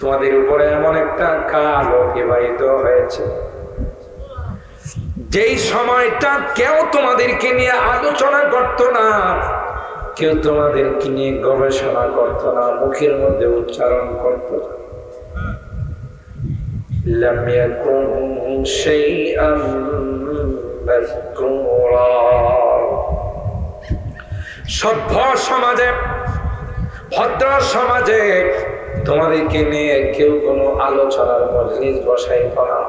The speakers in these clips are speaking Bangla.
তোমাদের উপরে এমন একটা কাল অতিবাহিত হয়েছে যেই সময়টা কেউ তোমাদেরকে নিয়ে আলোচনা করত না, কেউ তোমাদেরকে নিয়ে গবেষণা করত না, মুখের মধ্যে উচ্চারণ করত না। লাম ইয়াকুন শাইআন মাযকুরা। সভ্য সমাজে, ভদ্র সমাজে তোমাদেরকে নিয়ে কেউ কোনো আলোচনার মজলিস বসাইত না,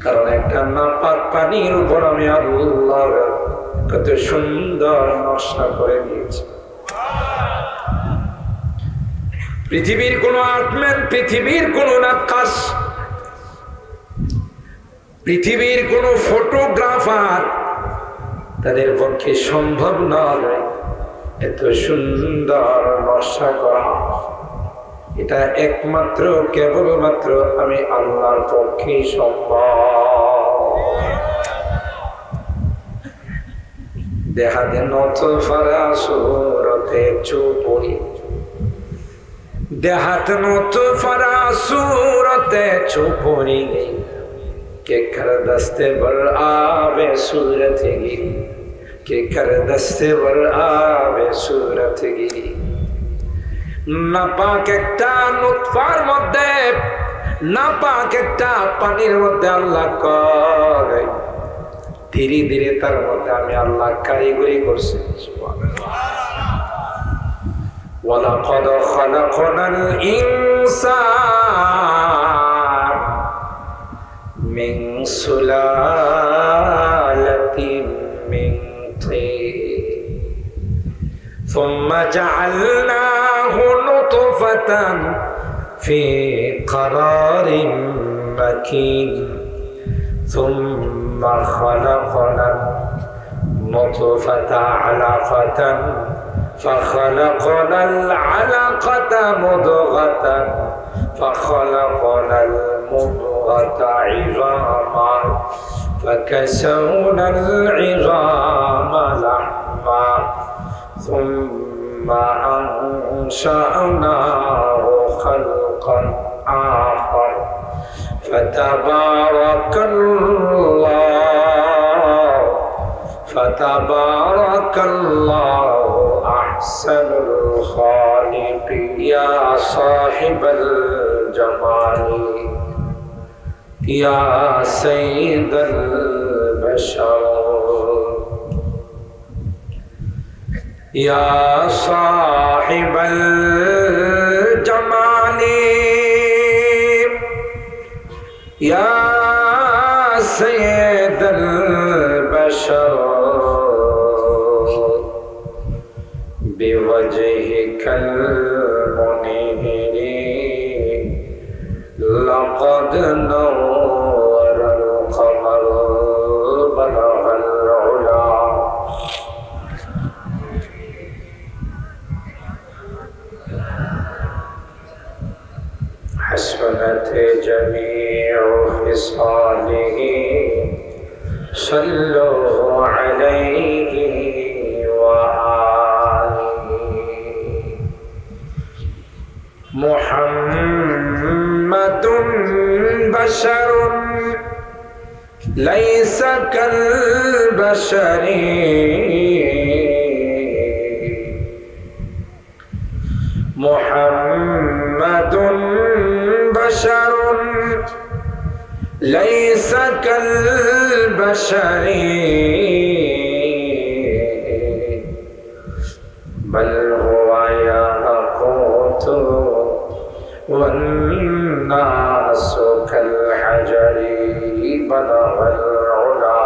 কারণ একটা নাপাক পানির উপর আমি আল্লাহ কত সুন্দর নকশা করে দিয়েছি। পৃথিবীর কোন আর্টম্যান, পৃথিবীর কোন নাক্কাশ, পৃথিবীর কোন ফটোগ্রাফার, তাদের পক্ষে সম্ভব নয় এত সুন্দর নকশা করা। এটা একমাত্র কেবলমাত্র আমি আল্লাহর পক্ষে সম্ভব। দেখাতে নত ফারা সুরতে চুপড়ি, দেহাত নত ফারা সুরতে চুপড়ি, के कर दस्ते बर आवे सूरत गिरी, के कर दस्ते बर आवे सूरत गिरी। নাপাক একটা নুতফার মধ্যে, নাপাক একটা পানির মধ্যে আল্লাহ করে, ধীরে ধীরে তার মধ্যে আমি আল্লাহ কারিগরি করছি। ওয়ালাকাদ খালাকনাল ইনসান মিন সুলালাতিন মিন তিন সুম্মা জাআলনাহু নুতফাতান ফি قرارٍ مكين ثم خلقنا النطفة علقة فخلقنا العلقة مضغة فخلقنا المضغة عظاما فكسونا العظام لحما ثم أنشأناه خلقا آخر فتبارك الله أحسن الخالقين يا صاحب الجمال يا سيد البشر يا صاحب الجمال يا سيد البشر بوجهك المنير لقد نور القمر بلغ العلا حسنت جميع خصاله صلوا عليه وآله محمد بشر ليس كالبشر محمد بشر ليس كالبشر بل هو ياقوت والناس كالحجر بلغ العلا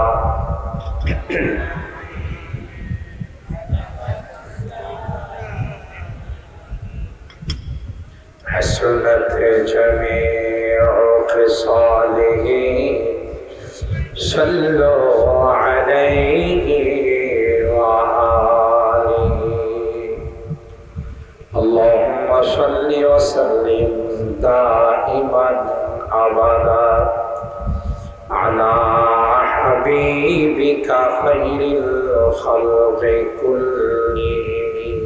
حسنت جميع خصاله صلوا عليه وآله اللهم صل وسلم دائما أبدا على حبيبك خير الخلق كلهم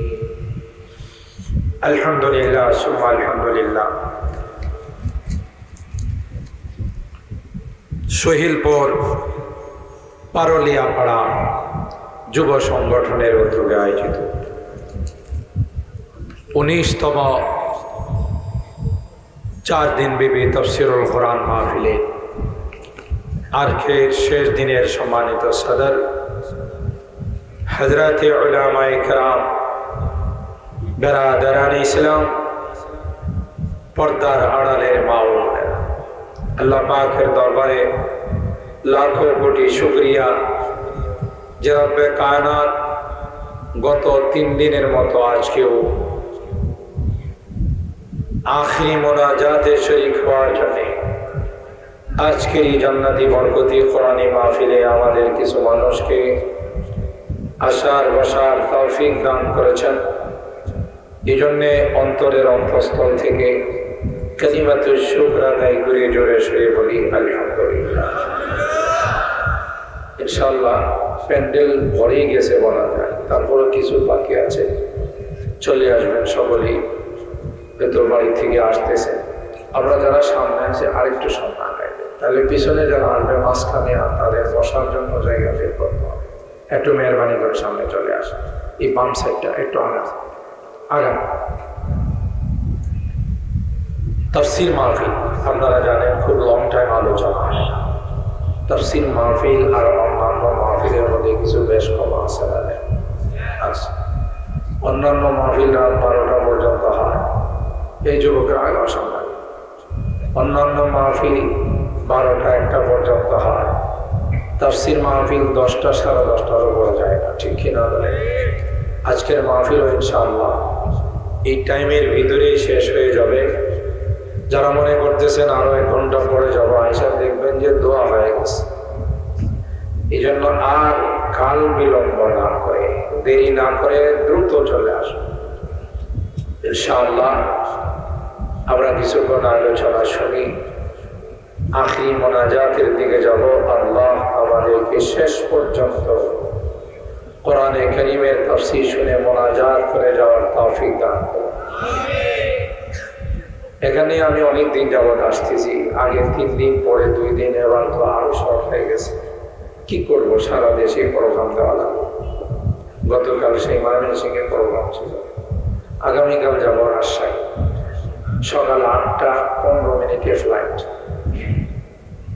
আলহামদুলিল্লাহ সুম্মা আলহামদুলিল্লাহ। সহিলপুর পারলিয়াপাড়া যুব সংগঠনের উদ্যোগে আয়োজিত 19তম 4 দিনব্যাপী তাফসীরুল কোরআন মাহফিলে আজকের শেষ দিনের সম্মানিত সদর হযরত উলামায়ে কেরাম, বেরাদারান ইসলাম, পর্দার আড়ালের মা ও বোনেরা, আল্লাহ পাকের দরবারে লাখো কোটি শুকরিয়া যে রব্বে কায়নাত গত 3 দিনের মতো আজকেও আখিরি মোনাজাতে শরীক হওয়ার জন্য আজকের এই জান্নাতি বরকতি কোরআনী মাহফিলে আমাদের কিছু মানুষকে আসার বসার তৌফিক দান করেছেন। এই জন্যে অন্তরের অন্তঃস্থল থেকে কালিমাতুশ শুকর আদায় করে জোরে সরে বলি আলহামদুলিল্লাহ। ইনশাআল্লাহ প্যান্ডেল ভরেই গেছে বলা যায়, তারপরে কিছু বাকি আছে। চলে আসবেন সকলেই, ভেতর বাড়ি থেকে আসতেছে। আমরা যারা সামনে আছে আরেকটু সামনে আগাইবে, তাহলে পিছনে যারা আসবে মাঝখানে তাদের বসার জন্য জায়গা বের করতে হবে। একটু মেহরবানি করে সামনে চলে আসে। এই বাম সাইডটা একটু আগাম। তাফসীর মাহফিল আপনারা জানেন খুব লং টাইম আলোচনা হয়। তাফসীর মাহফিল আর অন্যান্য মাহফিলের মধ্যে কিছু বেশ কম আছে। আচ্ছা, অন্যান্য মাহফিল রাত 12টা পর্যন্ত হয়, এই যুবকের আগে অসম্ভব। অন্যান্য মাহফিল 12টা 1টা পর্যন্ত হয়। তাফসীর মাহফিল 10টা 10:30টার উপরে যায় না, ঠিক কিনা বলে? আজকের মাহফিল ইনশাআল্লাহ এই টাইমের ভিতরেই শেষ হয়ে যাবে। যারা মনে করতেছেন আরো 1 ঘন্টা পরে যাবো, আয়সা দেখবেন যে দোয়া হয়ে গেছে। এই জন্য আর কাল বিলম্ব না করে, দেরি না করে দ্রুত চলে আসুন ইনশাআল্লাহ। আমরা কিছুক্ষণ আলোচনা শুনি, আখিরি মোনাজাতের দিকে যাব। আল্লাহ আমাদেরকে শেষ পর্যন্ত কোরআনে কারীমের তাফসীর শুনে মোনাজাত করে যাওয়ার তৌফিক দান করুন। এখানে আমি অনেক দিন যাবত আসতেছি, আগে 3 দিন, পরে 2 দিন, এবার তো আরো শর্ট হয়ে গেছে। কি করবো, সারা দেশে প্রোগ্রাম দেওয়া লাগবে। গতকাল সেই ময়মনসিংহের প্রোগ্রাম ছিল, আগামীকাল যাবো রাজশাহী, সকাল 8টা 15 মিনিটে ফ্লাইট,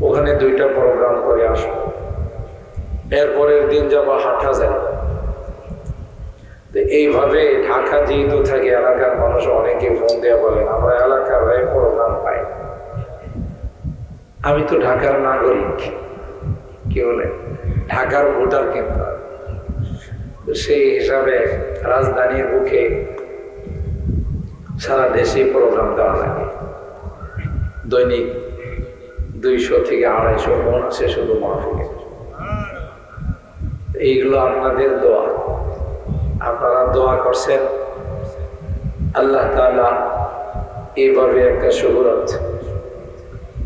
ওখানে 2টা প্রোগ্রাম করে আসবো। এরপরের দিন যাবো হাটহাজারী। এইভাবে ঢাকা যেহেতু থাকে, এলাকার মানুষ অনেকে ফোন দিয়ে বলেন আমরা এলাকার হয়ে প্রোগ্রাম পাই। আমি তো ঢাকার নাগরিক, কি বলে ঢাকার ভোটার, কিন্তু সেই হিসাবে রাজধানীর বুকে সারা দেশে প্রোগ্রাম দেওয়া লাগে। দৈনিক 200 থেকে 250 মন আছে শুধু মাহফিলে। এইগুলো আপনাদের দোয়া, আপনারা দোয়া করছেন। আল্লাহ তাআলা এইভাবে একটা শুকরাত,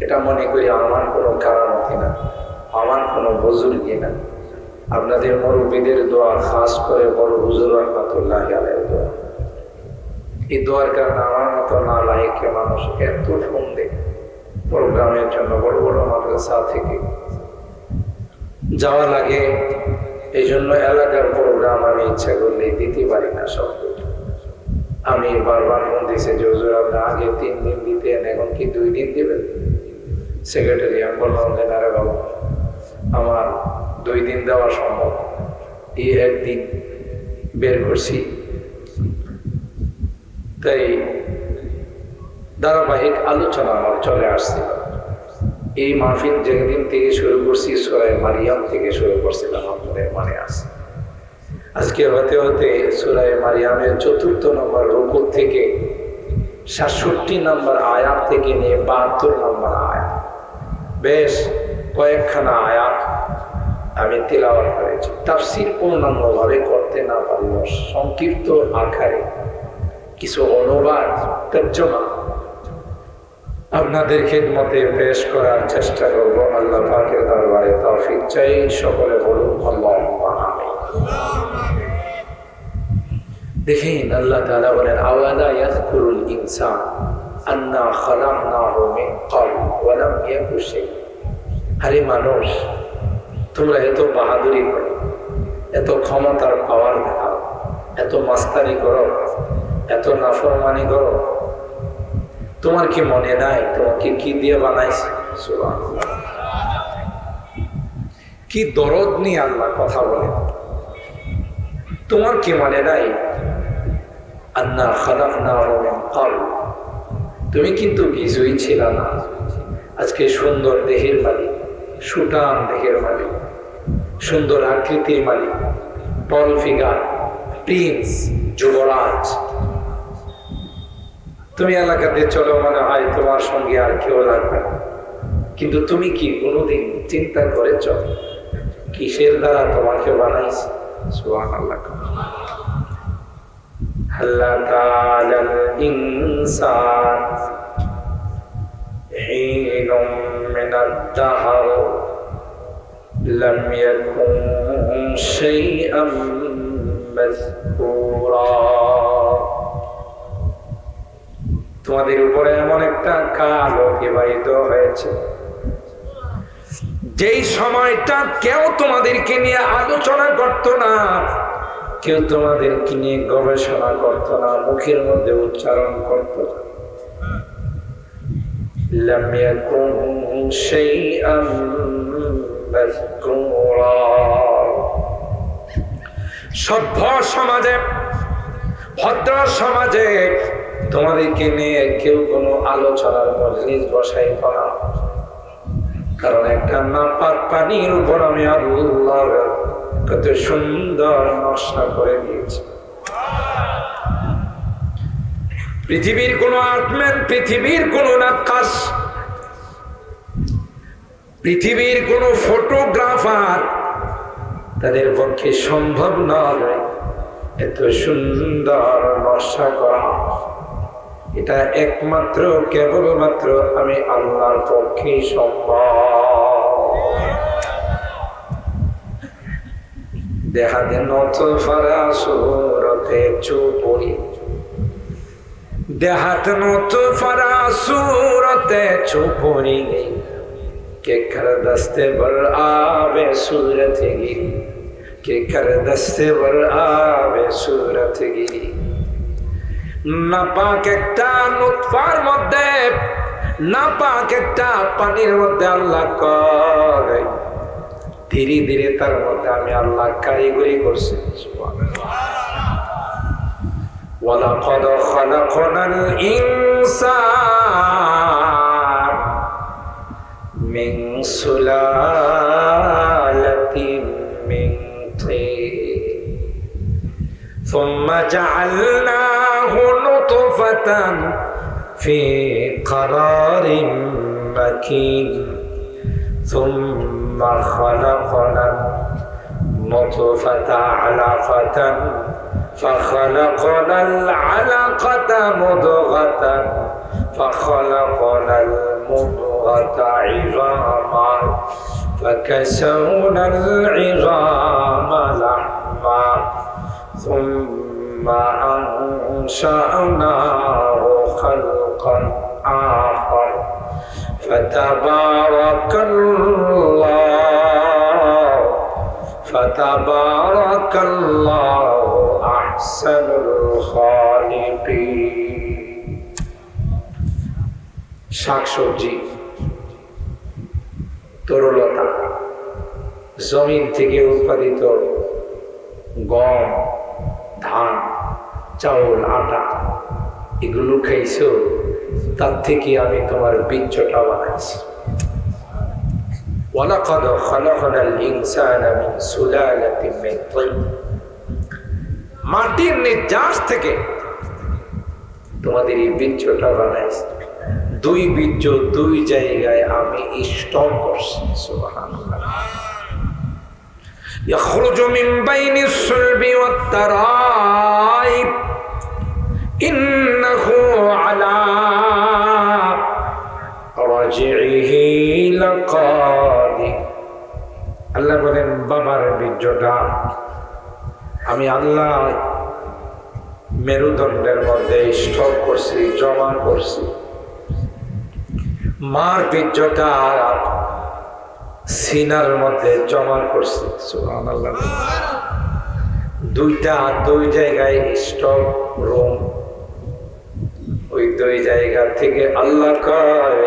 এটা মনে করি আমার কোনো কারামতি না, আমার কোনো বুজুর্গি না, আপনাদের মুরব্বীদের দোয়া, খাস করে বড় হুজুর রহমাতুল্লাহি আলাইহির দোয়া। এই দোয়ার কারণে আমার মতো নালায়েক মানুষ এত ফোন দেয় প্রোগ্রামের জন্য। বড় বড় মাদ্রাসা থেকে যাওয়া লাগে, এই জন্য এলাকার প্রোগ্রাম আমি ইচ্ছা করলেই দিতে পারি না সব। আমি বারবার ফোন দিয়েছি যে হুজুর আপনি আগে 3 দিন দিতেন, এখন কি 2 দিন দিবেন? সেক্রেটারি আমি বললাম যে না রে বাবা, আমার 2 দিন দেওয়া সম্ভব, এই 1 দিন বের করছি। তাই ধারাবাহিক আলোচনা আমার চলে আসছিল। এই মাহফিল যেদিন থেকে শুরু করছি সূরা মারিয়াম থেকে শুরু করছিলাম, আপনাদের মনে আছে। আজকে হতে হতে সূরা মারিয়ামের 4র্থ নম্বর রুকু থেকে 67 নম্বর আয়াত থেকে নিয়ে 72 নম্বর আয়াত, বেশ কয়েকখানা আয়াত আমি তিলাওয়াত করেছি। তাফসীর পূর্ণাঙ্গভাবে করতে না পারলেও সংক্ষিপ্ত আকারে কিছু অনুবাদ, তর্জমা আপনাদের খিদমতে পেশ করার চেষ্টা করব। আল্লাহ পাকের দরবারে তৌফিক চাই, সকলে বলুন আল্লাহুম্মা আমিন। দেখেন আল্লাহ তাআলা বলেন আওয়ালা ইয়াযকুরুল ইনসান আন্না খালাকনাহু মিন ক্বাবল ওয়া লাম ইয়াকু শাইআ। আরে মানুষ, তোমরা এত বাহাদুরি করো, এত ক্ষমতার পাওয়ার দেখাও, এত মাস্তানি করো, এত নাফরমানি করো, তোমার কি মনে নাই তোমাকে কি দিয়ে বানাইছে? সুবহানাল্লাহ। কি দরদ নিয়ে আল্লাহ কথা বলে। তোমার কি মনে নাই আন্না খালাকনাহু মিন ক্বাবল, তুমি কিন্তু কিছুই ছিল না, আজকে সুন্দর দেহের মালিক, সুঠাম দেহের মালিক, সুন্দর আকৃতির মালিক, টল ফিগার, প্রিন্স, যুবরাজ। তুমি এলাকাতে চলো, মনে হয় তোমার সঙ্গে আর কেউ লাগবে না, কিন্তু তুমি কি কোনোদিন চিন্তা করেছ কিসের দ্বারা তোমাকে বানাইছে? সুবহানাল্লাহ। হাল্লা তাআলাল ইনসান হিনুম মিনাদ দাহর লাম ইয়াকুন শাইআম মাযকুরা। তোমাদের উপরে এমন একটা কাল অতিবাহিত হয়েছে যেই সময়টা কেউ তোমাদেরকে নিয়ে আলোচনা করত না, কেউ তোমাদেরকে নিয়ে গবেষণা করত না, মুখের মধ্যে উচ্চারণ করত না। লাম ইয়াকুন শাইআম মাযকুরা। সভ্য সমাজে, ভদ্র সমাজে তোমাদেরকে নিয়ে কেউ কোনো আলোচনার মজলিস বসাইত না, কারণ একটা নাপাক পানির উপর আমি আল্লাহ কত সুন্দর নকশা করে দিয়েছি। পৃথিবীর কোন আর্টম্যান, পৃথিবীর কোন নাক্কাশ, পৃথিবীর কোন ফটোগ্রাফার, তাদের পক্ষে সম্ভব নয় এত সুন্দর নকশা করা। এটা একমাত্র কেবলমাত্র আমি আল্লাহর পক্ষে সম্ভব। দেহাতে নতফারা সুরতে চুপড়ি, দেহাতে নতফারা সুরতে চুপড়ি के कर दस्ते बर आवे सूरत गिरी, के कर दस्ते बर आवे सूरत गिरी। নাপাক একটা নুতফার মধ্যে, নাপাক একটা পানির মধ্যে আল্লাহ করে ধীরে ধীরে তার মধ্যে আমি আল্লাহ কারিগরি করছি। ওয়ালাকাদ খালাকনাল ইনসান মিন সুলালাতিন মিন তিন ثم جعلناه نطفة في قرار مكين ثم خلقنا النطفة علقة فخلقنا العلقة مضغة فخلقنا المضغة عظاما فكسونا العظام لحما ثم أنشأناه خلقا آخر فتبارك الله أحسن الخالقين। শাকসবজি, তরলতা, জমিন থেকে উৎপাদিত গম, ধান, চাউল, আটা, এগুলো খাইছো, তার থেকে আমি তোমার বীর্যটা বানাইছি। ওয়ালাকাদ খালাকনাল ইনসানা মিন সুলালাতিন মিন তিন, মাটির নির্যাস থেকে তোমাদের এই বীর্যটা বানাইছি। দুই বীর্য দুই জায়গায় আমি স্টক করছি। সুবহানাল্লাহ। يخرج من بين الصلب والترائب إنه على رجعه لقادر। আল্লাহ বলেন বাবার বীর্যটা আমি আল্লাহ মেরুদণ্ডের মধ্যে স্টক করছি, জমা করছি। মার বীর্যটা সিনার মধ্যে জমা করছি। সুবহানাল্লাহ। দুই জায়গায় স্টক রুম। ওই দুই জায়গা থেকে আল্লাহ কয়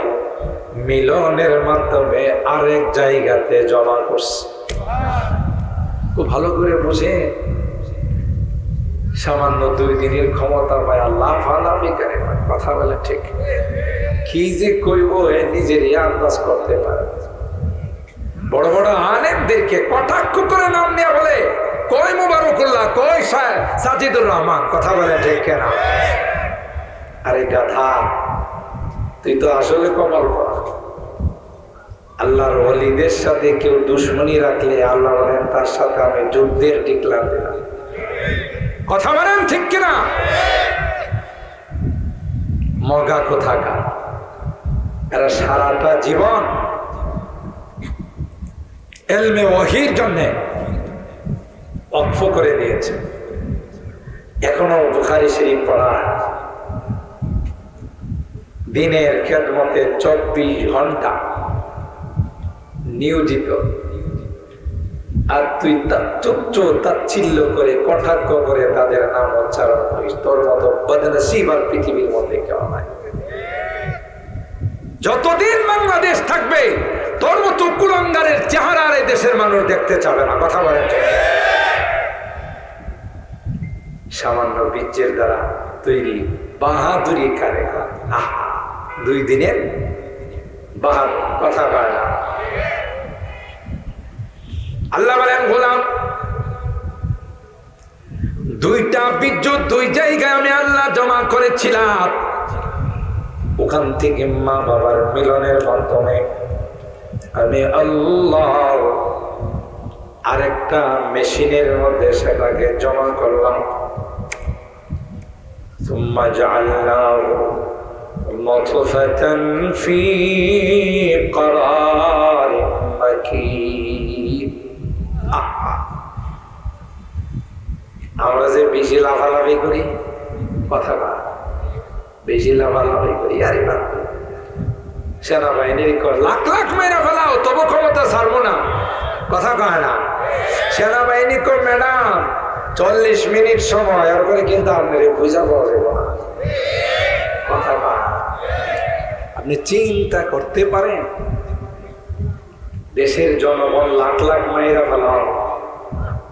মিলনের মাধ্যমে আরেক জায়গাতে জমা করছে। খুব ভালো করে বুঝে, সামান্য 2 দিনের ক্ষমতা পায় আল্লাহ ফালামি করে কথা বলে ঠিক। কি যে কইব নিজেরই আন্দাজ করতে পারে। বড় বড় আলেমদেরকে কটাক্ষ করে নাম নিয়ে বলে কয় মুবারকুল্লাহ, কয় সাজিদুর রহমান, কথা বলে ঠিক কেনা? আরে গাধা, তুই তো আসলে কপাল করা। আল্লাহর ওলিদের সাথে কেউ দুশ্মনী রাখলে আল্লাহ বলেন তার সাথে আমি যুদ্ধের ডিক্লার দিলাম। কথা বলেন ঠিক কিনা? মগা কোথাকার, এরা সারাটা জীবন ইলমে ওয়াহির জন্য ওয়াকফ করে দিয়েছে। এখনো বুখারী শরীফ পড়ায়, দিনের খেদমতে 24 ঘন্টা নিয়োজিত। আর তুই তাচ্ছিল্য করে কটাক্ষ করে তাদের নাম উচ্চারণ করিস। তোর মতো বদনসিব আর পৃথিবীর মধ্যে কেউ নাই। যতদিন বাংলাদেশ থাকবে তোর মতো কুলাঙ্গারের চেহারা এই দেশের মানুষ দেখতে চাবে না। কথা বলেন। সামান্য বীর্যের দ্বারা তৈরি বাহাদুরি কারে? 2 দিনের বাহাদুর, কথা বলে না। আল্লাহ বলেন গোলাম, 2টা বীর্য 2 জায়গায় আমি আল্লাহ জমা করেছিলাম। ওখান থেকে মা বাবার মিলনের মাধ্যমে আমি আল্লাহ আরেকটা মেশিনের মধ্যে সেটাকে জমা করলাম। ثم جعلناه نطفة في قرار مكين। আমরা যে বেশি লাফালাফি করি, কথা না, বেশি লাফালাফি করি। আরে না, সেনাবাহিনীর লাখ লাখ মেয়েরা ফেলাও তবু ক্ষমতা ছাড়বো না, কথা কয় না। সেনাবাহিনী কো ম্যাডাম 40 মিনিট সময়, এরপরে কিন্তু আপনার বুঝা পাওয়া যাবে না, কথা কয়। আপনি চিন্তা করতে পারেন, দেশের জনগণ লাখ লাখ মায়েরা ফেলাও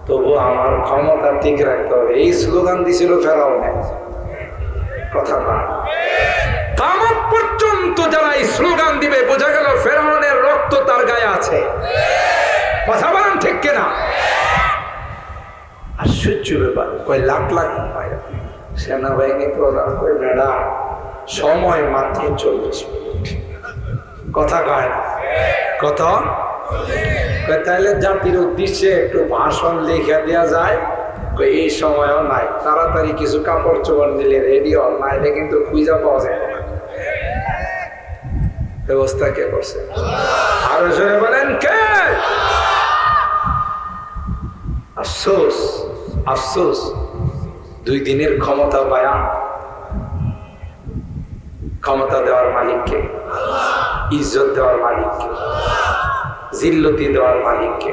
তবু আমার ক্ষমতা ঠিক রাখতে হবে। এই স্লোগান দিছিল ফেরাউনে, কথা কয়। কিয়ামত পর্যন্ত যারা এই স্লোগান দিবে বোঝা গেল ফেরাউনের রক্ত তার গায়ে আছে, কথা বলেন ঠিক কিনা? আশ্চর্য ব্যাপার, কয় লাখ লাখ মায়েরা। সেনাবাহিনী প্রধান কয় ম্যাডাম সময় মাত্র 40 মিনিট, কথা কয় না। কত? তাহলে জাতির উদ্দেশ্যে একটু ভাষণ লিখে দেওয়া যায়। এই সময়ও নাই, তাড়াতাড়ি কিছু কাপড় চোপড় দিলে রেডি হন, নাইলে কিন্তু খুঁজা পাওয়া যায় না। ব্যবস্থা কে করছে? আরো জোরে বলেন কে? আফসোস, আফসোস, 2 দিনের ক্ষমতা পায়া, ক্ষমতা দেওয়ার মালিককে, ইজ্জত দেওয়ার মালিককে, জিল্লতি দেওয়ার মালিককে,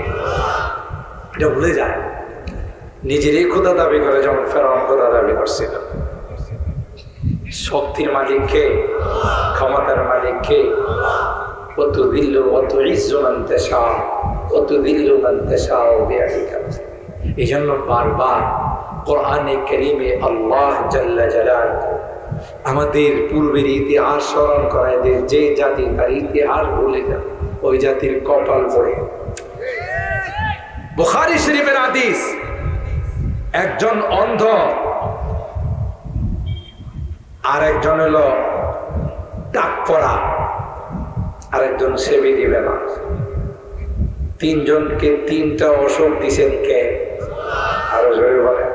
এটা ভুলে যায়। নিজেরই খোদা দাবি করে, যেমন ফেরাউন খোদা দাবি করছিল। শক্তির মালিককে, ক্ষমতার মালিককে, অত দিল্লু অত ইজ্জু মান তাশা অত দিল্লু মান তাশা বিয়াদিকা। এই জন্য বারবার কোরআনে কারীমে আল্লাহ জাল্লা জালালুহু আমাদের পূর্বের ইতিহাস স্মরণ করায় দেয়। যে জাতি তার ইতিহাস ভুলে যায় ওই জাতির কপাল পড়ে। বুখারী শরীফের হাদিস, একজন অন্ধ আর একজন হলো টাক পড়া, আরেকজন সেবি দিবে না। 3 জনকে 3টা অসুখ দিচ্ছেন কে? আরো জোরে বলেন।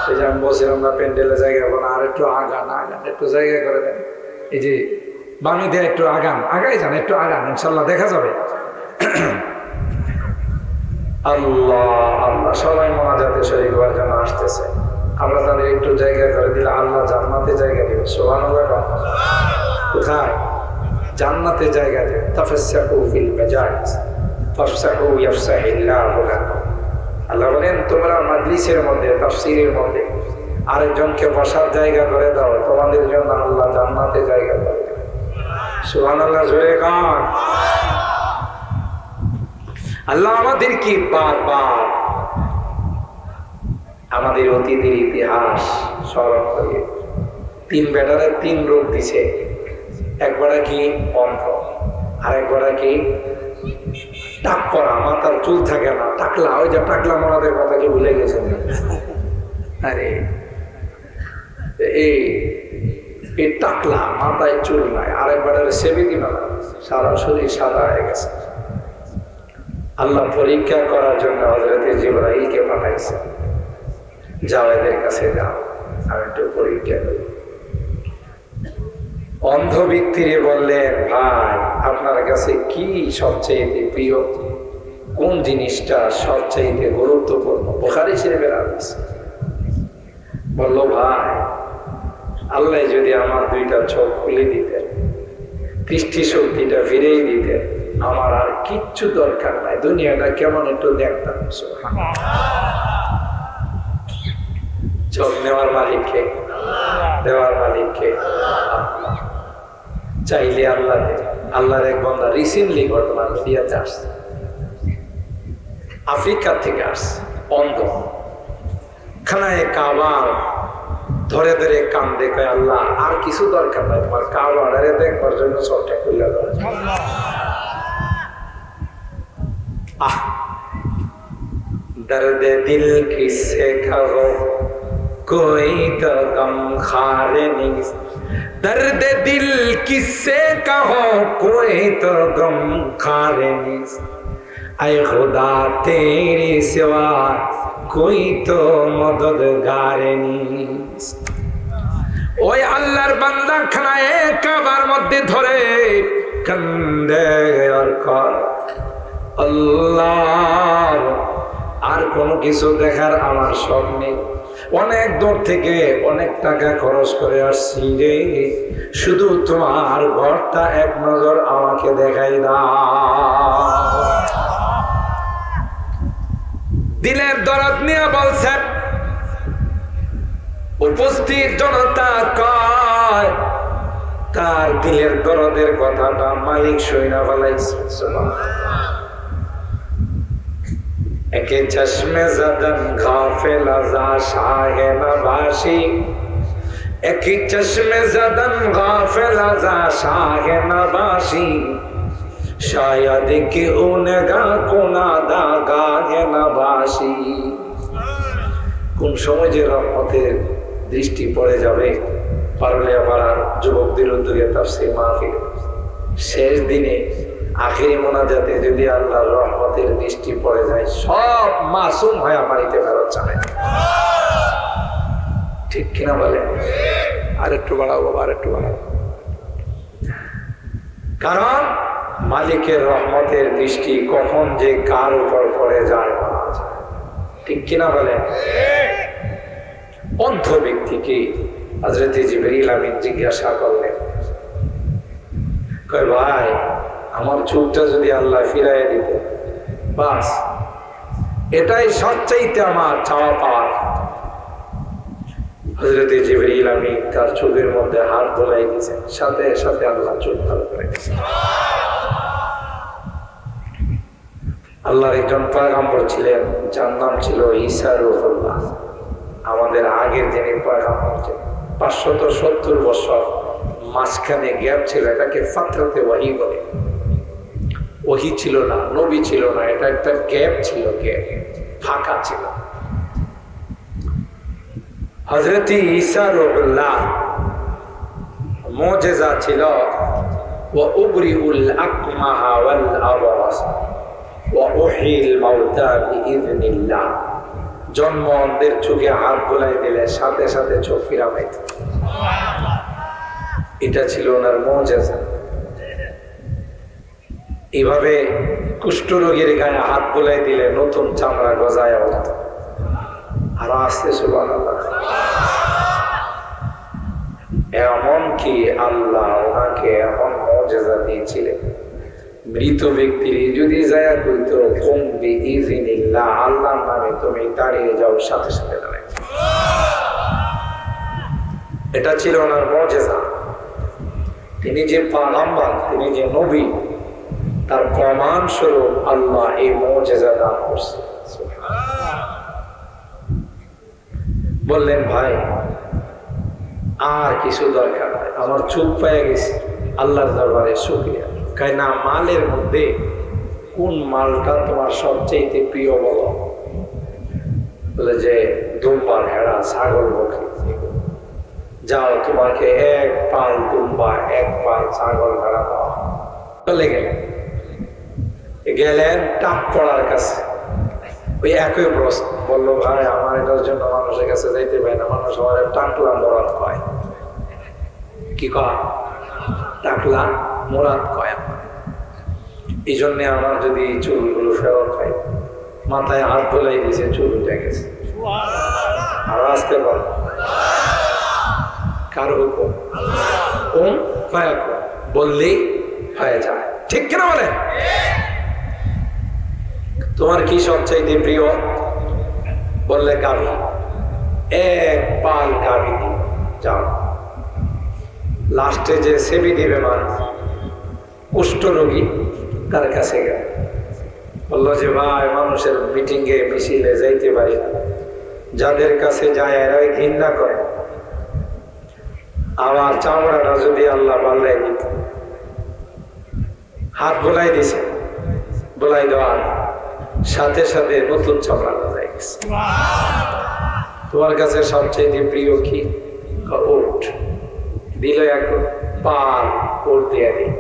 এই যে আমি বলছিলাম না প্যান্ডেলের জায়গা বলে আর একটু আগান, আগান একটু জায়গা করে দেন। এই যে বাণী দিয়ে একটু আগান, আগাই যান, একটু আগান, ইনশাল্লাহ দেখা যাবে। আল্লাহ আল্লাহ, সবাই মোনাজাতে শরীক হওয়ার জন্য আসতেছে। আমরা তাদের একটু জায়গা করে দিলে আল্লাহ জান্নাতে জায়গা দেবে। সুবহানাল্লাহ। কোথায়? জান্নাতে জায়গা দেবে। তাফাসসাহু ফিল মাজালিস ফাফসাহু ইয়াফসাহিল্লাহু লাকুম। আল্লাহ বলেন তোমরা মাজলিসের মধ্যে, তাফসীরের মধ্যে আরেকজনকে বসার জায়গা করে দাও, তোমাদের জন্য আল্লাহ জান্নাতে জায়গা করে দেবে। সুবহানাল্লাহ। জোরে কান। আল্লাহ আমাদেরকে বারবার আমাদের অতীতের ইতিহাস স্মরণ করে। 3 বেটারে 3 রোগ দিছে। একবারে কি অন্ধ, আরেকবারে কি টাক পড়া, মাথার চুল থাকে না, টাকলা। ওই যে টাকলা মরাদের কথা কি ভুলে গেছেন? আরে এই টাকলা, মাথায় চুল নাই। আরেকবারে সেবিতি না, সারা শরীর সাদা হয়ে গেছে। আল্লাহ পরীক্ষা করার জন্য হযরত জিবরাইলকে পাঠাইছে, যাও এদের কাছে যাও, আমি একটু পরীক্ষা করি। অন্ধ ব্যক্তিরে বললেন, ভাই আপনার কাছে কি সবচেয়ে প্রিয়, কোন জিনিসটা সবচেয়ে গুরুত্বপূর্ণ? বুখারী শরীফের হাদিস। বলল, ভাই আল্লাহ যদি আমার 2টা চোখ খুলে দিতেন, দৃষ্টি শক্তিটা ফিরেই দিতেন, আমার আর কিচ্ছু দরকার নাই, দুনিয়াটা কেমন একটু দেখতাম। চোখ নেওয়ার মালিককে, দেওয়ার মালিককে। চাইলে আল্লাহ দেবে। আল্লাহর এক বান্দা রিসেন্টলি ঘটনা মিডিয়াতে আসছে, আফ্রিকা থেকে আসছে, অন্ধ, খানায় কাবা ধরে ধরে কান্দে, কয় আল্লাহ আর কিছু দরকার নাই, তোমার কাবা দেখবার জন্য চোখটা খুলে দেওয়া। আহ দর্দে দিল কিসে কহো कोई तो गम खारे नहीं, दर्द दिल किससे कहो कोई तो गम खारे नहीं, ऐ खुदा तेरे सिवा कोई तो मददगार नहीं। ওই আল্লাহর বান্দা খানায় কাবার মধ্যে ধরে কান্দে আর কয়, আল্লাহ আর কোনো কিছু দেখার আমার শখ নেই, অনেক দূর থেকে অনেক টাকা খরচ করে আসছি রে, শুধু তোমার ঘরটা এক নজর আমাকে দেখাই দাও। দিলের দরদ নিয়ে বলছেন। উপস্থিত জনতা কয়, তার দিলের দরদের কথাটা মালিক সইনা ফেলাইছে। একে চশমে জদন গাফিল আযা শাহে নবাশি, একে চশমে জদন গাফিল আযা শাহে নবাশি, শায়দ কি উনগা কুনাদা গাহে নবাশি। কোন সময় যে রহমতের দৃষ্টি পড়ে যাবে পারুলিয়া পাড়ার যুবকদের উদ্যোগে তাফসীর মাহফিল শেষ দিনে আখিরি মোনাজাতে যদি আল্লাহর রহমতের দৃষ্টি পড়ে যায়, সব মাসুম হয়ে বাড়িতে ফেরত যাবে। ঠিক কিনা বলে? আরেকটু বাড়াও বাবা, আরেকটু বাড়াও। কারণ মালিকের রহমতের দৃষ্টি কখন যে কার উপর পড়ে যায়, ঠিক কিনা বলে? অন্ধ ব্যক্তিকে হযরত জিবরীল আমিন জিজ্ঞাসা করলেন, কয় ভাই আমার চোখটা যদি আল্লাহ ফিরাইয়া দিত, বাস এটাই সবচাইতে আমার চাওয়া পাওয়ার। হযরত জিবরীল আমিন তার চোখের মধ্যে হাত বোলাই দিয়েছেন, সাথে সাথে আল্লাহ চোখ ভালো করে দিয়েছেন। আল্লাহর একজন পয়গম্বর ছিলেন, যার নাম ছিল ঈসা রূহুল্লাহ। আমাদের আগের যিনি পয়গম্বর ছিলেন, 570 বছর মাঝখানে গ্যাপ ছিল, এটাকে ফাতরাতে ওয়াহি বলে। ওহি ছিল না, নবী ছিল না, এটা একটা গ্যাপ ছিল, গ্যাপ, ফাঁকা ছিল। হযরত ঈসা রূহুল্লাহ মুজিজা ছিল, ওয়া উবরিউল আকমাহা ওয়াল আবরাস ওয়া উহিল মাউতা বিইذনিল্লাহ। জন্ম অন্ধের চোখে হাত বোলাই দিলে সাথে সাথে চোখ ফিরা পাইত। এটা ছিল ওনার মুজিজা। এইভাবে কুষ্ঠরোগীর গায়ে হাত বোলাই দিলে নতুন চামড়া গজায় উঠত। আর আসতে সুবহানাল্লাহ। এমন কি আল্লাহ ওনাকে এমন মুজিজা দিয়েছিলেন, মৃত ব্যক্তির যদি যায় কইতো কুম বিইজনিল্লাহ, আল্লাহর নামে তুমি দাঁড়িয়ে যাও, সাথে সাথে দাঁড়ায়। এটা ছিল ওনার মুজিজা। তিনি যে পয়গম্বর, তিনি যে নবী, তার প্রমাণ স্বরূপ আল্লাহ এই মুজিজা দান করছে। বললেন ভাই আর কিছু দরকার নাই, আমার চুপ পেয়ে গেছে, আল্লাহর দরবারে শুকরিয়া। কাই না, মালের মধ্যে কোন মালটা তোমার সবচেয়ে প্রিয় বলো? বলে যে দুম্বা, ভেড়া, ছাগল, বকরি। যাও, তোমাকে এক পাল দুম্বা, এক পাল ছাগল, ভেড়া দেওয়া। চলে গেলেন টাপ পড়ার কাছে, ওই একই প্রশ্ন। বললো ভাই আমার এটার জন্য মানুষের কাছে যাইতে পারে না, মানুষ আমার টাকলা মোরাদ কয়। কি কয়? টাকলা মোরাদ কয়। এই জন্য আমার যদি চুলগুলো ফেরত হয়, মাথায় হাত ধোলাই দিয়েছে, চুল উঠে গেছে। আর আসতে পার কার হুকুম? বললেই হয়ে যায়, ঠিক কিনা বলেন? তোমার কি সবচাইতে প্রিয়? বললে গাভী, এক পাল গাভী দিই, যাও। লাস্টে যে সেবি দিবে মানুষ, কুষ্ঠরোগী, তার কাছে গেল। বললো যে ভাই মানুষের মিটিংয়ে মিছিলে যাইতে পারি না, যাদের কাছে যায় এরাই ঘৃণা করে, আমার চামড়াটা যদি আল্লাহ পাল্লাই দিত। হাত বোলাই দিছে, বোলাই দেওয়ার সাথে সাথে নতুন চামড়া গজায় গেছে। তোমার কাছে সবচেয়ে প্রিয় কি? উট। দিল এক পাল উট দিয়ে দিই,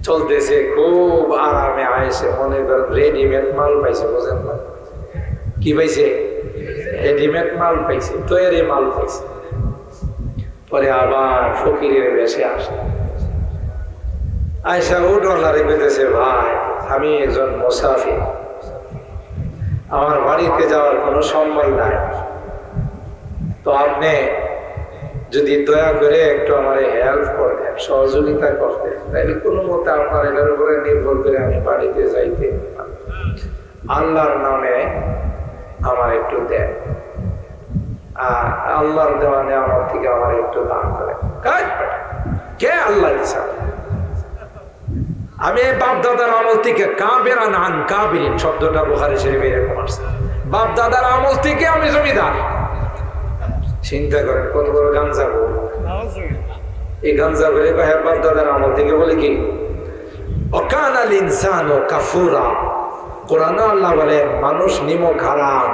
চলতেছে খুব আরামে আয়েছে, মনে কর রেডিমেড মাল পাইছে। বোঝেন না কি পাইছে? রেডিমেড মাল পাইছে, তৈরি মাল পাইছে। পরে আবার ফকিরের বেশে আসে, আয়সা উঠওয়ালারে কইতেছে ভাই আমি একজন মুসাফির, আমার বাড়িতে যাওয়ার কোনো সম্বল নাই, তো আপনি যদি দয়া করে একটু আমার হেল্প করতেন, সহযোগিতা করতেন, তাহলে কোনো মতে আপনার এটার উপরে নির্ভর করে আমি বাড়িতে যাইতে, আল্লাহর নামে আমার একটু দেন, আল্লাহর দেওয়া নেওয়ার থেকে আমার একটু দান করে। কে আল্লাহ দিছে? আমি বাপ দাদার আমল থেকে কাবেরা নান কাবিরিন শব্দটা বুখারী শরীফে এরকম আছে। বাপ দাদার আমল থেকে আমি জমিদার। চিন্তা করেন কত বড় গাঞ্জা বল। এই গাঞ্জা বলে বাপ দাদার আমল থেকে বলে কি অকানাল ইনসানু কাফুরা। কোরআনে আল্লাহ বলে মানুষ নিমক হারাম,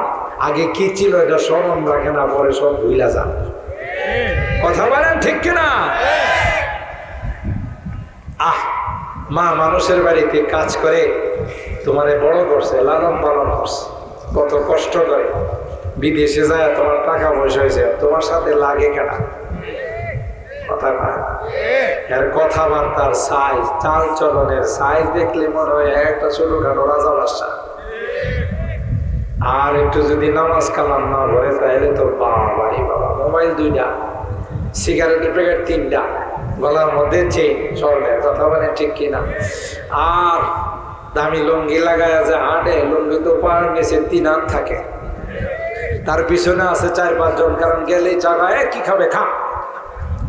আগে কি ছিল এটা স্মরণ রাখে না, পরে সব ভুইলা যান। কথা বলেন ঠিক কিনা? মা মানুষের বাড়িতে কাজ করে তোমারে বড় করছে, লালন পালন করছে, কত কষ্ট করে, বিদেশে যায় তোমার টাকা পয়সা হয়েছে, তোমার সাথে লাগে কেনা? কথা না, এর কথাবার্তার সাইজ, চাল চলনের সাইজ দেখলে মনে হয় একটা ছোটখাটো রাজা বাদশা। আর একটু যদি নামাজ কালাম না ভরে তাহলে তো বাড়ি বাবা, মোবাইল 2টা, সিগারেটের প্যাকেট 3টা, গলার মধ্যে চেইন, স্বর্ণের। কথা বলে ঠিক কিনা? আর দামি লুঙ্গি লাগায় যে হাঁটে, লুঙ্গি তো পায়ের নিচে 3 হাত থাকে, তার পিছনে আছে 4-5 জন, কারণ গেলেই চাগায় কি খাবে খা,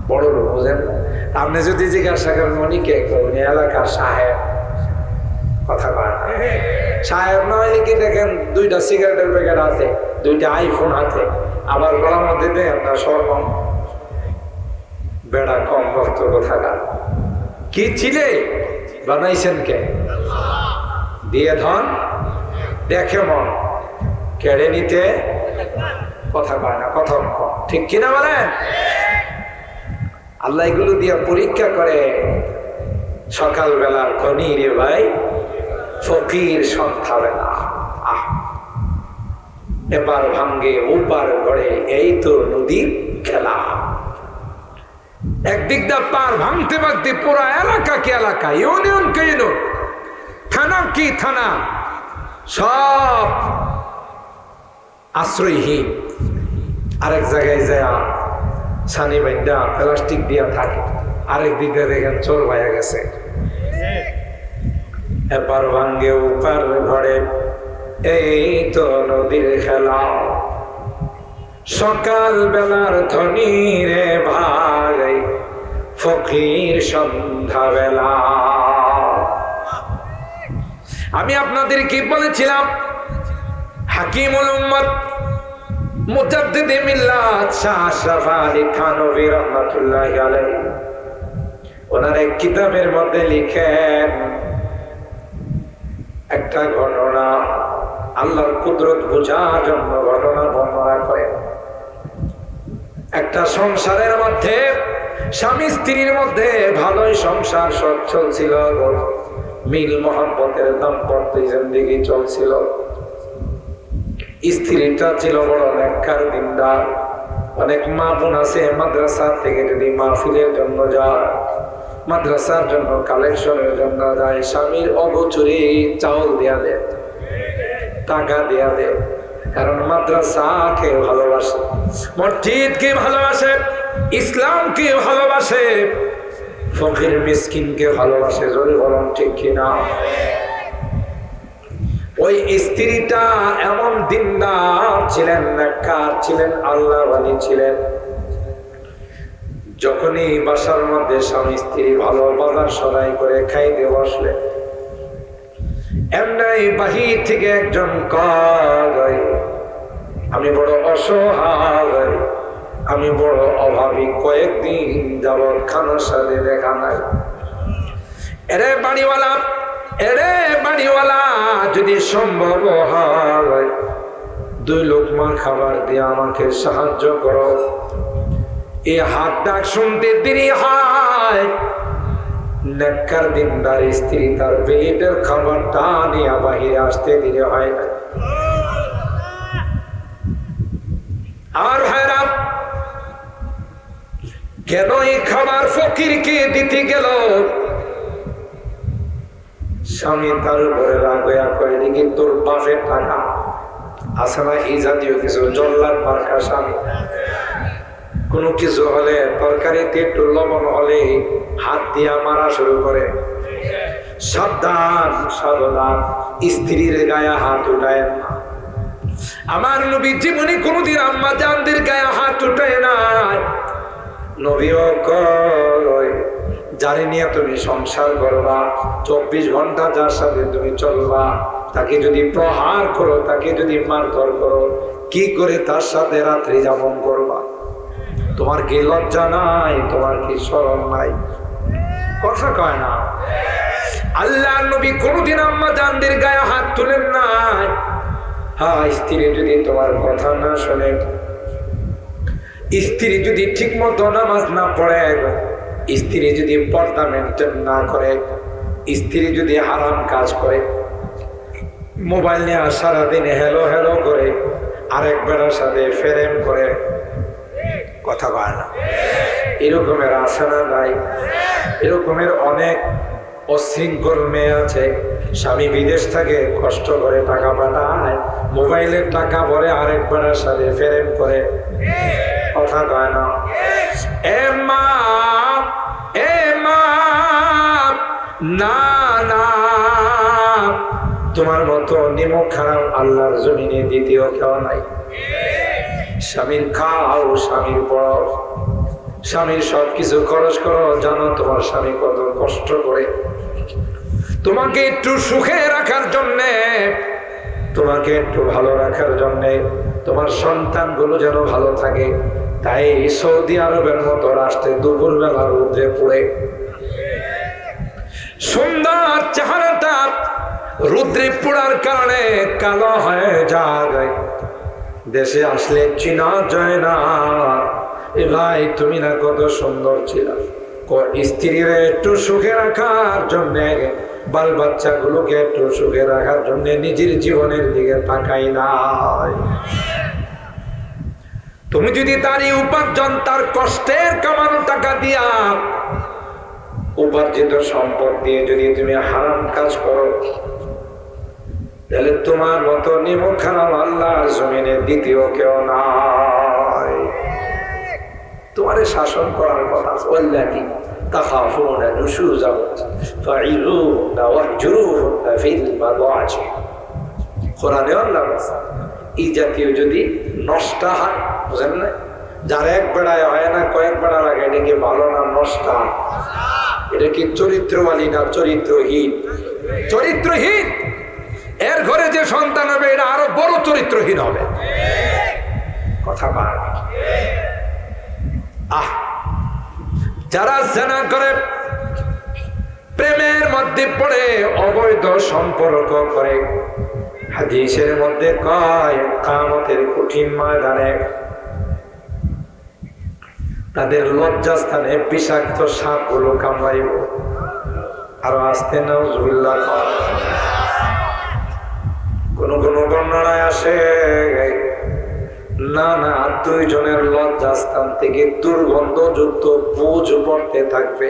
বড় লোক বুঝেন। আপনি যদি জিজ্ঞাসা করেন উনি কে, উনি এলাকার সাহেব। কথা কয় সাহেব নয় কি? দেখেন 2টা সিগারেটের প্যাকেট হাতে, 2টা আইফোন হাতে, আবার গলার মধ্যে দেয় আপনার স্বর্ণ। বেড়া কম ভক্ত কোথাকার। কি ছিলে বানাইছেন কে? দিয়ে ধন দেখে মন, কেড়ে নিতে কথা কয় না, কথা ঠিক কিনা বলেন? আল্লাহ এগুলো দিয়ে পরীক্ষা করে। সকালবেলার খনি রে ভাই, ফকির সন্থাবে না, এবার ভাঙ্গে ওপার গড়ে, এই তো নদীর খেলা। একদিক দা পার ভাঙতে ভাঙতে পুরা এলাকা কি এলাকা, ইউনিয়ন কে ইউনিয়ন, থানা কি থানা, সব আশ্রয়হীন, আরেক জায়গায় যায় ছানি বাইন্দা প্লাস্টিক দিয়া থাকে, আরেক দিকে দেখেন চোর ভাইয়া গেছে। এবার ভাঙ্গে উপার ঘরে, এই তো নদীর খেলা। সকাল বেলার ধনী রে ভাই, ফকির সন্ধ্যা বেলা। আমি আপনাদের কি বলেছিলাম, হাকিমুল উম্মত মুজাদ্দিদে মিল্লাত শাহ আশরাফ আলী থানভী রাহমাতুল্লাহি আলাইহি ওনার এক কিতাবের মধ্যে লিখেন একটা ঘটনা, আল্লাহর কুদরত বোঝার জন্য ঘটনা বর্ণনা করেন। একটা সংসারের মধ্যে স্বামী স্ত্রীর মধ্যে ভালোই সংসার সব চলছিল, মিল মহব্বতের দাম্পত্য জিন্দেগি চলছিল। স্ত্রীটা ছিল বড় নেককার দিনদার। অনেক মা বোন আছে মাদ্রাসা থেকে যদি মাহফিলের জন্য যায়, মাদ্রাসার জন্য কালেকশনের জন্য যায়, স্বামীর অগোচরে চাউল দেয়া দেয়, টাকা দেয়া দেয়, কারণ মাদ্রাসাকে ভালোবাসে, মসজিদকে ভালোবাসে, ইসলামকে ভালোবাসে, ফকির মিসকিনকে ভালোবাসে। জোরে বলুন ঠিক কিনা? ওই স্ত্রীটা এমন দিনদার ছিলেন, নেককার ছিলেন, আল্লাহওয়ালি ছিলেন। যখনই বাসার মধ্যে স্বামী স্ত্রী ভালো বাজার সরাই করে খাইতে বসলে, এমনি বাহির থেকে একজন কয়, আমি বড় অসহায়, আমি বড় অভাবী, কয়েকদিন যাবৎ খানার সাথে দেখা নাই। এরে বাড়িওয়ালা, এরে বাড়িওয়ালা, যদি সম্ভব হয় 2 লোকমা খাবার দিয়ে আমাকে সাহায্য করো। এই হাত ডাক শুনতে দেরি হয়, নেককার দিনদার স্ত্রী তার পেটের খাবারটা নিয়ে বাহিরে আসতে দেরি হয় না। আর ভাইরা, কেন এই খাবার ফকিরকে দিতে গেল? স্বামী তার উপরে রাগয়া করে, দেখি তোর বাপের টাকা আছে না, এই জাতীয় কিছু জল্লাদ মার্কা স্বামী। কোনো কিছু হলে, তরকারিতে একটু লবণ হলে হাত দিয়া মারা শুরু করে। সাবধান, সাবধান, স্ত্রীর গায়ে হাত উঠায় না। আমার নবী জীবনে কোনদিন আম্মা জানদের গায়ে হাত উঠায় না। নবীও কয়, যারে নিয়ে তুমি সংসার করবা, 24 ঘন্টা যার সাথে তুমি চলবা, তাকে যদি প্রহার করো, তাকে যদি মারধর করো, কি করে তার সাথে রাত্রি যাপন করবা? তোমার কি লজ্জা নাই? তোমার কি শরম নাই? কথা কয় না। আল্লাহ নবী কোনদিন আম্মা জানদের গায়ে হাত তুলেন নাই। হ্যাঁ, স্ত্রী যদি তোমার কথা না শোনে, স্ত্রী যদি ঠিক মতো নামাজ না পড়ে, স্ত্রী যদি পর্দা মেনটেন না করে, স্ত্রী যদি হারাম কাজ করে, মোবাইল নিয়ে সারাদিন হেলো হেলো করে, আরেক বেড়ার সাথে ফেরেম করে, কথা কয় না, এরকমের আছে না নাই? এরকমের অনেক অশৃঙ্খল মেয়ে আছে, স্বামী বিদেশ থেকে কষ্ট করে টাকা পাঠায়, মোবাইলের টাকা ভরে আরেক বেড়ার সাথে ফেরেম করে, কথা কয় না। এ মা, এ মা, না না, তোমার মতো নিমক খারাপ আল্লাহর জমিনে দ্বিতীয় কেউ নাই। স্বামীর খাও, স্বামীর পড়ো, স্বামীর সবকিছু খরচ করো। জানো তোমার স্বামী কত কষ্ট করে তোমাকে একটু সুখে রাখার জন্যে, তোমাকে একটু ভালো রাখার জন্যে, তোমার সন্তানগুলো যেন ভালো থাকে। তাই সৌদি আরবের মতো রাষ্ট্রে দুপুরবেলা রৌদ্রে পড়ে সুন্দর চেহারাটা রৌদ্রে পড়ার কারণে কালো হয়ে যায়। দেশে আসলে চিনা যায় না, এ ভাই তুমি না কত সুন্দর ছিল। স্ত্রীর একটু সুখে রাখার জন্য, বাল বাচ্চা গুলোকে একটু সুখে রাখার জন্য নিজের জীবনের দিকে তাকাই না। তুমি যদি তারই উপার্জন, তার কষ্টের কামানো টাকা দিয়া, উপার্জিত সম্পদ দিয়ে যদি তুমি হারাম কাজ করো, তাহলে তোমার মতো নিমুখ খারাপ আল্লাহর জমিনে দ্বিতীয় কেউ নাই। তোমার শাসন করার কথা ওয়াল্লাতি তাখাফুনা নুশুজাহুম ফাইলুনা ওয়াহজুরুহুন্না ফিল মাদাজি। কোরআনে আল্লাহ এই জাতীয় যদি নষ্ট হয়, বুঝেন না, যার এক বেড়ায় হয় না কয়েক বেড়ার আগে এটা কি ভালো না নষ্ট? এটা কি চরিত্রবালী না চরিত্রহীন? চরিত্রহীন। এর ঘরে যে সন্তান হবে এটা আরো বড় চরিত্রহীন হবে। কথা বার। যারা জেনা করে, প্রেমের মধ্যে পড়ে, অবৈধ সম্পর্ক করে, হাদিসের মধ্যে কয় কিয়ামতের কঠিন ময়দানে তাদের লজ্জাস্থানে বিষাক্ত সাপগুলো কামড়াইব। আরো আসতে নাউজুবিল্লাহ। কোন কোন বর্ণনায় আসে না না 2 জনের লজ্জাস্থান থেকে দুর্গন্ধযুক্ত পুঁজ পড়তে থাকবে।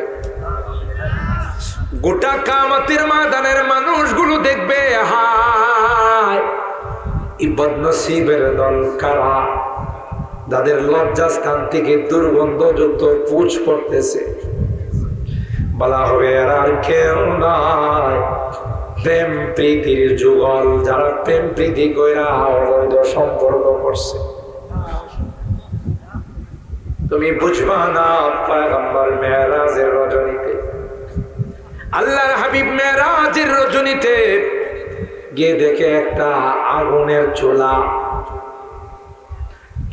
গোটা কিয়ামতের ময়দানের মানুষগুলো দেখবে, হায় এই বদনসিবের দল কারা, যাদের লজ্জাস্থান থেকে দুর্গন্ধযুক্ত পুঁজ পড়তেছে। বলা হবে এরা আর কেউ নয়, প্রেম প্রীতির যুগল, যারা প্রেম প্রীতি কইরা অবৈধ সম্পর্ক করছে। তুমি বুঝবা না, পয়গম্বর মেরাজের রজনীতে, আল্লাহর হাবিব মেরাজের রজনীতে গিয়ে দেখে একটা আগুনের চুলা।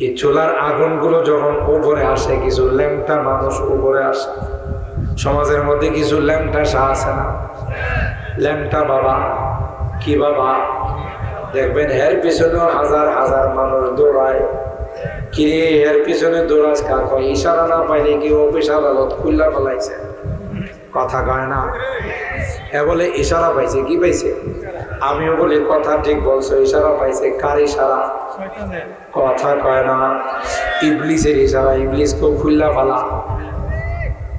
এই চুলার আগুনগুলো যখন উপরে আসে, কিছু ল্যাংটা মানুষ উপরে আসে। সমাজের মধ্যে কিছু ল্যাংটা শাহ আছে না? ল্যাংটা বাবা, কি বাবা, দেখবেন এর পিছনে হাজার হাজার মানুষ দৌড়ায়। কিরে এর পিছনে দৌড়াস কাক? ইশারা না পাইলে কি অফিস আদালত খুল্লা ফেলাইছে? কথা কয় না। এ বলে ইশারা পাইছে। কি পাইছে? আমিও বলি কথা ঠিক বলছো, ইশারা পাইছে। কার ইশারা? কথা কয় না। ইবলিসের ইশারা, ইবলিসকে খুল্লা ফেলা।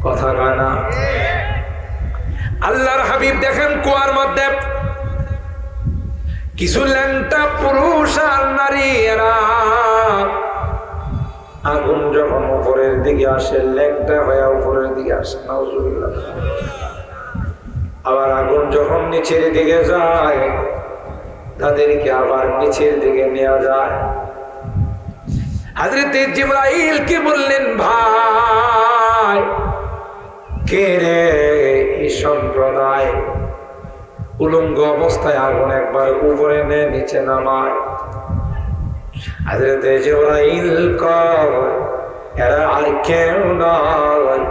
কথা কয় না। আল্লাহর হাবিব দেখেন কুয়ার মধ্যে কিছু ল্যাংটা পুরুষ আর নারী, এরা আগুন যখন উপরের দিকে আসে, ল্যাংটা হয়ে উপরের দিকে আসে, নাউজুবিল্লাহ। আবার আগুন যখন নিচের দিকে যায়, তাদেরকে আবার নিচের দিকে নেওয়া যায়। হযরত জিবরাইল কি বললেন, ভাই কে রে এই সম্প্রদায় উলঙ্গ অবস্থায় আগুন একবার উপরে নেয়, নিচে নামায়। হযরত জিবরাইল কয় এরা আর কেউ নয়,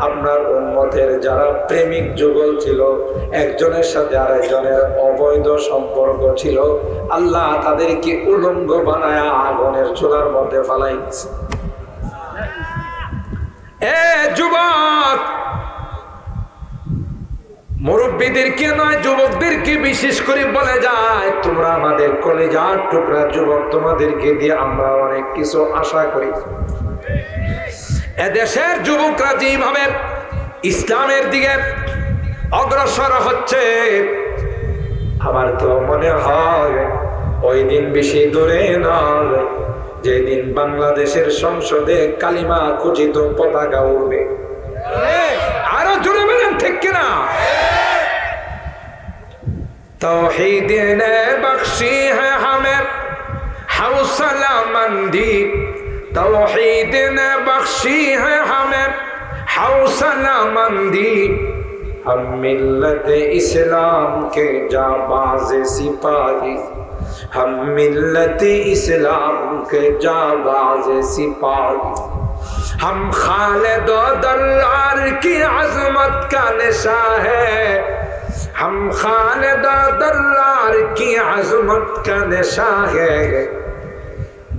আপনার উম্মতের যারা প্রেমিক যুগল ছিল, একজনের সাথে আরেকজনের অবৈধ সম্পর্ক ছিল, আল্লাহ তাদেরকে উলঙ্গ বানায় আগুনের চুলার মধ্যে ফেলাইছে। এ যুবক, মুরব্বীদেরকে নয় যুবকদেরকে বিশেষ করে বলে যায়, তোমরা আমাদের কলিজার টুকরা যুবক, তোমাদেরকে দিয়ে আমরা অনেক কিছু আশা করি। এদেশের যুবকরা যেভাবে ইসলামের দিকে অগ্রসর হচ্ছে, আমার তো মনে হয় ওই দিন বেশি দূরে নয় যেদিন বাংলাদেশের সংসদে কালিমা খচিত পতাকা উড়বে। আরো জোরে বলেন ঠিক কিনা? तौहीद ने बख्शी है हमें हौसला मंदी, तौहीद ने बख्शी है हमें हौसला मंदी, हम मिल्लत इस्लाम के जाबाज सिपाही, हम मिल्लत इस्लाम के जाबाज सिपाही, हम खालिद दल्लार की अजमत का निशा है, हम खालिद दल्लार की अजमत का निशा है,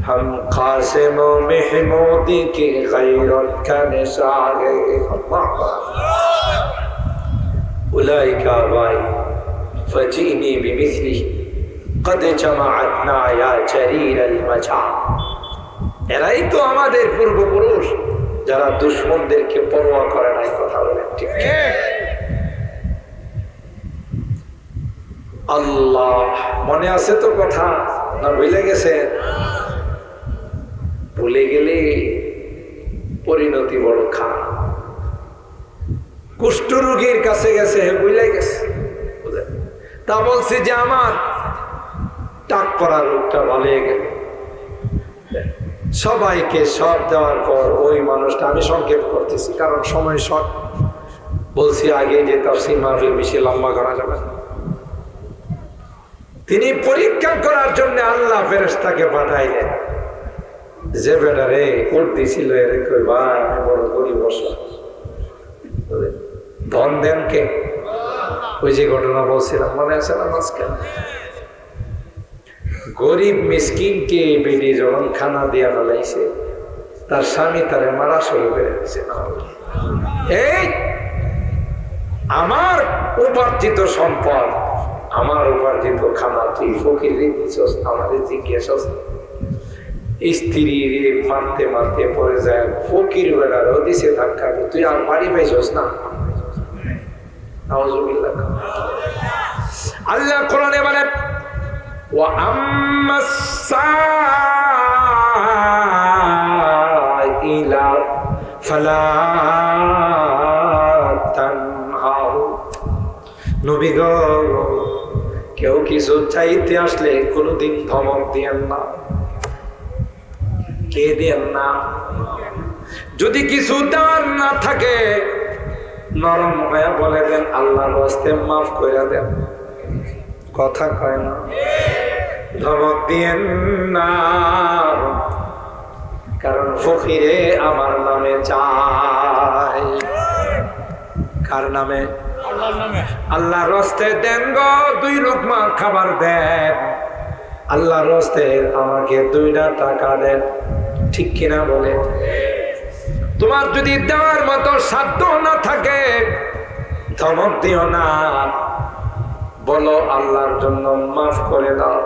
हम कासिम महमूदी की गैरत का निशा है। उलाइका आबाई फजीनी बिमिस्लिही कद जमाअतना या जरीर अलमजा। এরাই তো আমাদের পূর্বপুরুষ, যারা দুশমনদেরকে পরোয়া করে নাই। কথা বলেন ঠিক? আল্লাহ, মনে আছে তো কথা না ভুলে গেছে? ভুলে গেলে পরিণতি বড় খারাপ। কুষ্ঠ রোগীর কাছে গেছে, ভুলে গেছে। তা বলছে যে আমার টাক পড়া রোগটা ভালো হয়ে গেল। সবাইকে সব দেওয়ার পর ওই মানুষটা, আমি সংক্ষেপ করতেছি কারণ সময় শর্ট, বলছি আগে যে তাফসীর মাহফিল বেশি লম্বা করা যাবে না। তিনি পরীক্ষা করার জন্য আল্লাহ ফেরেশতাকে পাঠাইলেন যে বেটারে কোট দিছিল এরে কই ভাই আমি বড় গরিব বসা ধন দেন কে? ওই যে ঘটনা বলছিলাম মনে আছে না মাঝখান? গরিব মিসকিনকে বেডি যখন খানা দিয়া ফেলাইছে তার স্বামী তারে মারা শুরু করে দিছে। এই আমার উপার্জিত সম্পদ, আমার উপার্জিত খানা তুই ফকির দিচ্ছস, আমাদের জিজ্ঞেস স্ত্রী মারতে মারতে পরে যায় ফকির বেড়ারও দিছে ধাক্কা, তুই আর বাড়ি পাইছস না? আল্লাহ কোরআনে বলে ওয়া আম্মাস সাইলা ফালা তানহাউ। নবী গো, কেউ কিছু চাইতে আসলে কোনোদিন ধমক দিয়েন না। কে দেন না? যদি কিছু দেওয়ার না থাকে নরম হয়ে বলে দেন আল্লাহর রাস্তে মাফ করে দেন। কথা কয় না, ধমক দিয়েন না। কারণ ফকিরে আমার নামে চাই। কার নামে? আল্লাহর নামে। আল্লাহর রাস্তে দেন গো, 2 লুকমা খাবার দেন। আল্লাহর রাস্তে আমাকে 2টা টাকা দেন। ঠিক কিনা বলে? তোমার যদি দেওয়ার মতো সাধ্য না থাকে ধমক দিও না, বলো আল্লাহর জন্য মাফ করে দাও।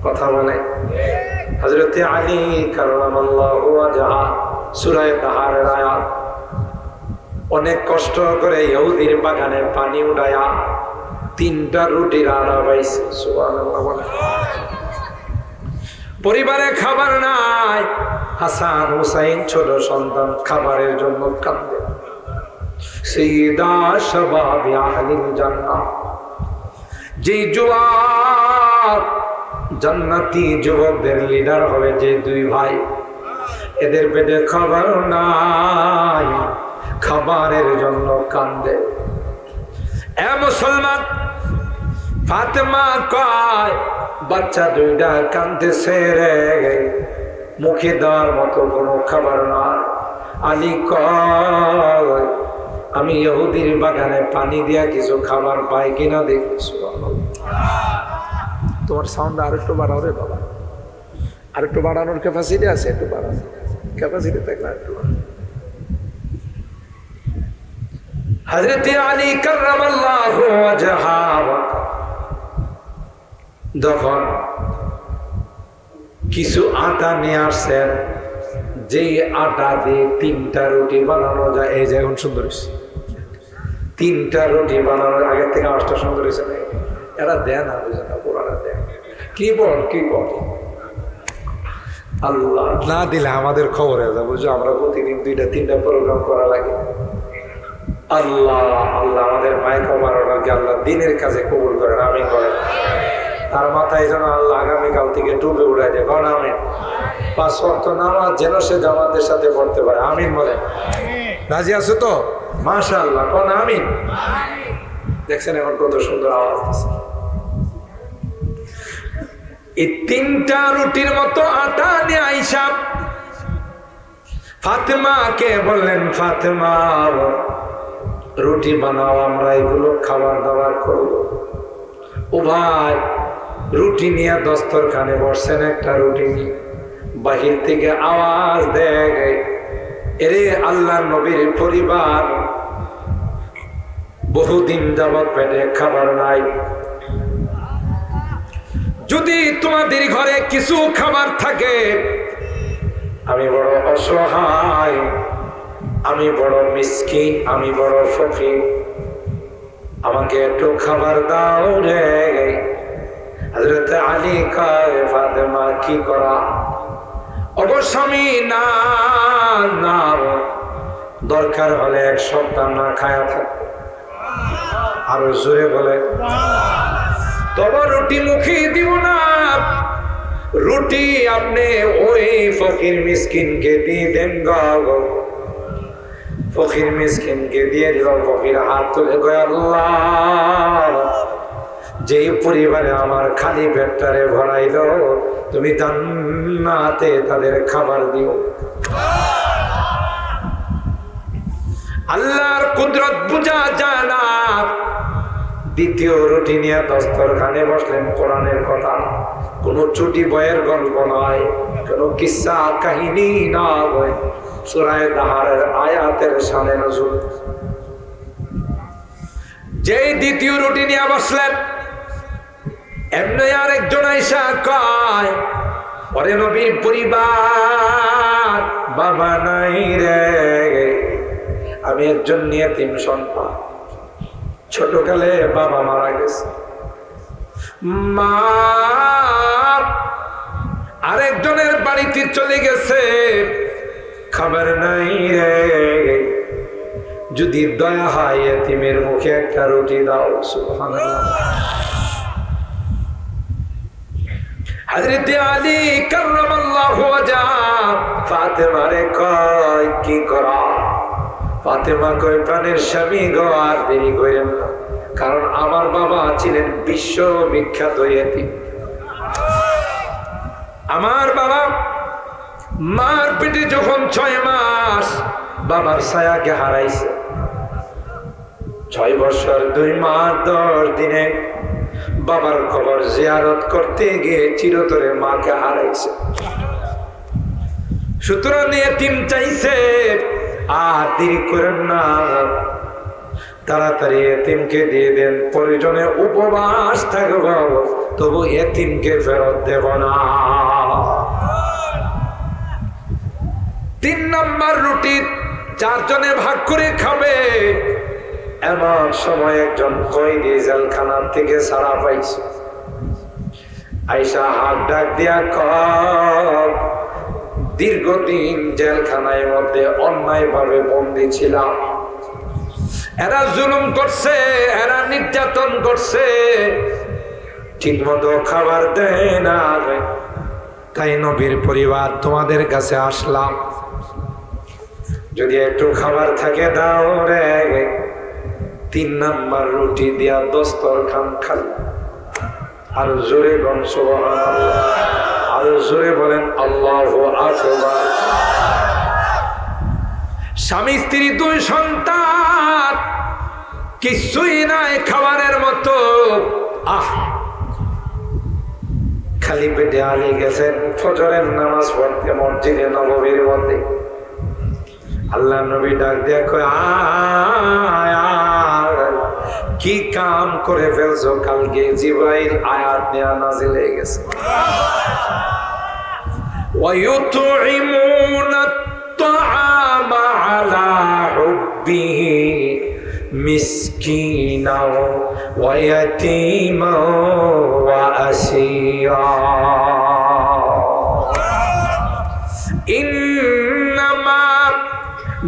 কথা বলে হযরত আলী কাররামাল্লাহু ওয়াজহা সূরা তাহারের আয়াত, অনেক কষ্ট করে ইহুদির বাগানে পানি উঠায়া 3টা রুটির আটা পাইছে। সুবহানাল্লাহ। পরিবারে খাবার নাই, হাসান হুসাইন ছোট সন্তান খাবারের জন্য কাঁদে। সাইয়্যিদা শাবাবি আহলিল জান্নাহ, যে যুবক জান্নাতি যুবকদের লিডার হবে, যে 2 ভাই, এদের পেটে খাবার নাই, খাবারের জন্য কান্দে। এ মুসলমান, ফাতেমা কয় বাচ্চা 2টা কাঁদতেছে রে, মুখে দেওয়ার মতো কোনো খাবার না। আলী কয় আমি ইহুদির বাগানে পানি দিয়া কিছু খাবার পাই কিনা দেখি। তোমার সাউন্ড আরেকটু বাড়াও রে বাবা, আরেকটু বাড়ানোর ক্যাপাসিটি আছে? একটু বাড়ানো ক্যাপাসিটি থাকলে আরেকটু বাড়ানো। হযরত আলী কাররামাল্লাহু ওয়াজহা যখন কিছু আটা নিয়ে আসছেন, যে আটা দিয়ে 3টা রুটি বানানো যায়। এই যে এখন সুন্দর হয়েছে, 3টা রুটি বানানোর আগের থেকে 8টা সুন্দর হয়েছে। এরা দেন না, বুঝে না, পুরানা দেন। কি বল আল্লাহ না দিলে আমাদের খবর হয়ে যাবে, বুঝো। আমরা প্রতিদিন 2টা-3টা প্রোগ্রাম করা লাগে। আল্লাহ আল্লাহ আমাদের মাইক বানানোকে আল্লাহ দিনের কাজে কবুল করেন, আমিন করেন। তার মাথায় যেন আল্লাহ আগামীকাল থেকে টুপি উড়াই দেয়, কারণ আমিন। 5 ওয়াক্ত নামাজ যেন সে জামাতের সাথে পড়তে পারে, আমিন বলেন। রাজি আছো তো? মাশাআল্লাহ, কোন আমিন। দেখছেন এখন কত সুন্দর আওয়াজ আছে। এই 3টা রুটির মতো আটা নিয়ে আইসা ফাতেমাকে বললেন, ফাতেমা রুটি বানাও, আমরা এগুলো খাবার দাবার করব। ও ভাই, রুটি নিয়ে দস্তরখানে বসছেন, একটা রুটি নিয়ে বাহির থেকে আওয়াজ দেয়, এরে আল্লাহর নবীর পরিবার, বহুদিন যাবৎ পেটে খাবার নাই। যদি তোমাদের ঘরে কিছু খাবার থাকে, আমি বড় অসহায়, আমি বড় মিসকিন, আমি বড় ফকির, আমাকে একটু খাবার দাও রে। হযরত আলী কয়, ফাতেমা কি করা? অবশ্য আমি না না, দরকার হলে এক সপ্তাহ না খায়া থাকবো। আরো জোরে বলে, তবে রুটি মুখে দিব না। রুটি আপনি ওই ফকির মিসকিনকে দিয়ে দেন গো। ফকির মিসকিনকে দিয়ে দিল। ফকির হাত তুলে কয়, আল্লাহ, যেই পরিবারে আমার খালি পেটটারে ভরাইল, তুমি জান্নাতে তাদের খাবার দিও। আল্লাহর কুদরত বুঝা যায় না। দ্বিতীয় রুটি নিয়ে দস্তরখানে বসলেন। কোরআনের কথা, কোনো চুটি বইয়ের গল্প নয়, কোনো কিসসা কাহিনী নয়, সূরা দাহারের আয়াতের শানে নজুল। যেই দ্বিতীয় রুটি নিয়ে বসলেন, এমনি আরেকজন আইসা কয়, ওরে নবীর পরিবার, বাবা নাই রে, আমি একজন ইয়াতীম সন্তান, ছোটকালে বাবা মারা গেছে, মা আরেকজনের বাড়িতে চলে গেছে, খাবার নাই রে, যদি দয়া হয় ইয়াতীমের মুখে একটা রুটি দাও। সুবহানাল্লাহ। হযরত আলী কাররামাল্লাহু ওয়াজহাহু ফাতেমারে কয়, কি করা? ফাতেমা কয়, প্রাণের স্বামী গো, আর দেরি করেন না, কারণ আমার বাবা ছিলেন বিশ্ববিখ্যাত ইয়াতীম। আমার বাবা মার পেটে যখন 6 মাস বাবার ছায়াকে হারাইছে, 6 বছর 2 মাস 10 দিনে বাবার খবর জিয়ারত করতে গিয়ে চিরতরে মাকে হারাইছে। সুতরাং এতিম চাইছে, আর দেরি করেন না, তাড়াতাড়ি এতিমকে দিয়ে দেন, প্রয়োজনে উপবাস থাকব, তবু এতিমকে ফেরত দেব না। 3 নম্বর রুটি 4 জনে ভাগ করে খাবে। এমন সময় একজন কয়েদি জেলখানার থেকে ছাড়া পাইছে, আইসা হাত ডাক দিয়া কয়, দীর্ঘদিন জেলখানার মধ্যে অন্যায় ভাবে বন্দী ছিলাম, এরা জুলুম করছে, এরা নির্যাতন করছে, ঠিক মতো খাবার দেয় না, তাই নবীর পরিবার তোমাদের কাছে আসলাম, যদি একটু খাবার থাকে দাও রে। 3 নম্বর রুটি দিয়া দস্তরখান খালি। আর জোরে বলেন সুবহানাল্লাহ, আর জোরে বলেন আল্লাহু আকবার। স্বামী স্ত্রী 2 সন্তান, কিছুই নাই খাবারের মতো। খালি পেটে আলী গেছেন ফজরের নামাজ পড়তে মসজিদে নববীর মধ্যে। আল্লাহ নবী ডাক দিয়া কয়, কি কাম করে ফেলছো? কালকে জিবরাইল আয়াত নিয়ে নাযিল হয়ে গেছে, ওয়ায়ুতঈমুনা আত-তাআমা আলা হুব্বিহি মিসকিনা ওয়া ইয়াতীমা ওয়া আসীরা, ইন্নামা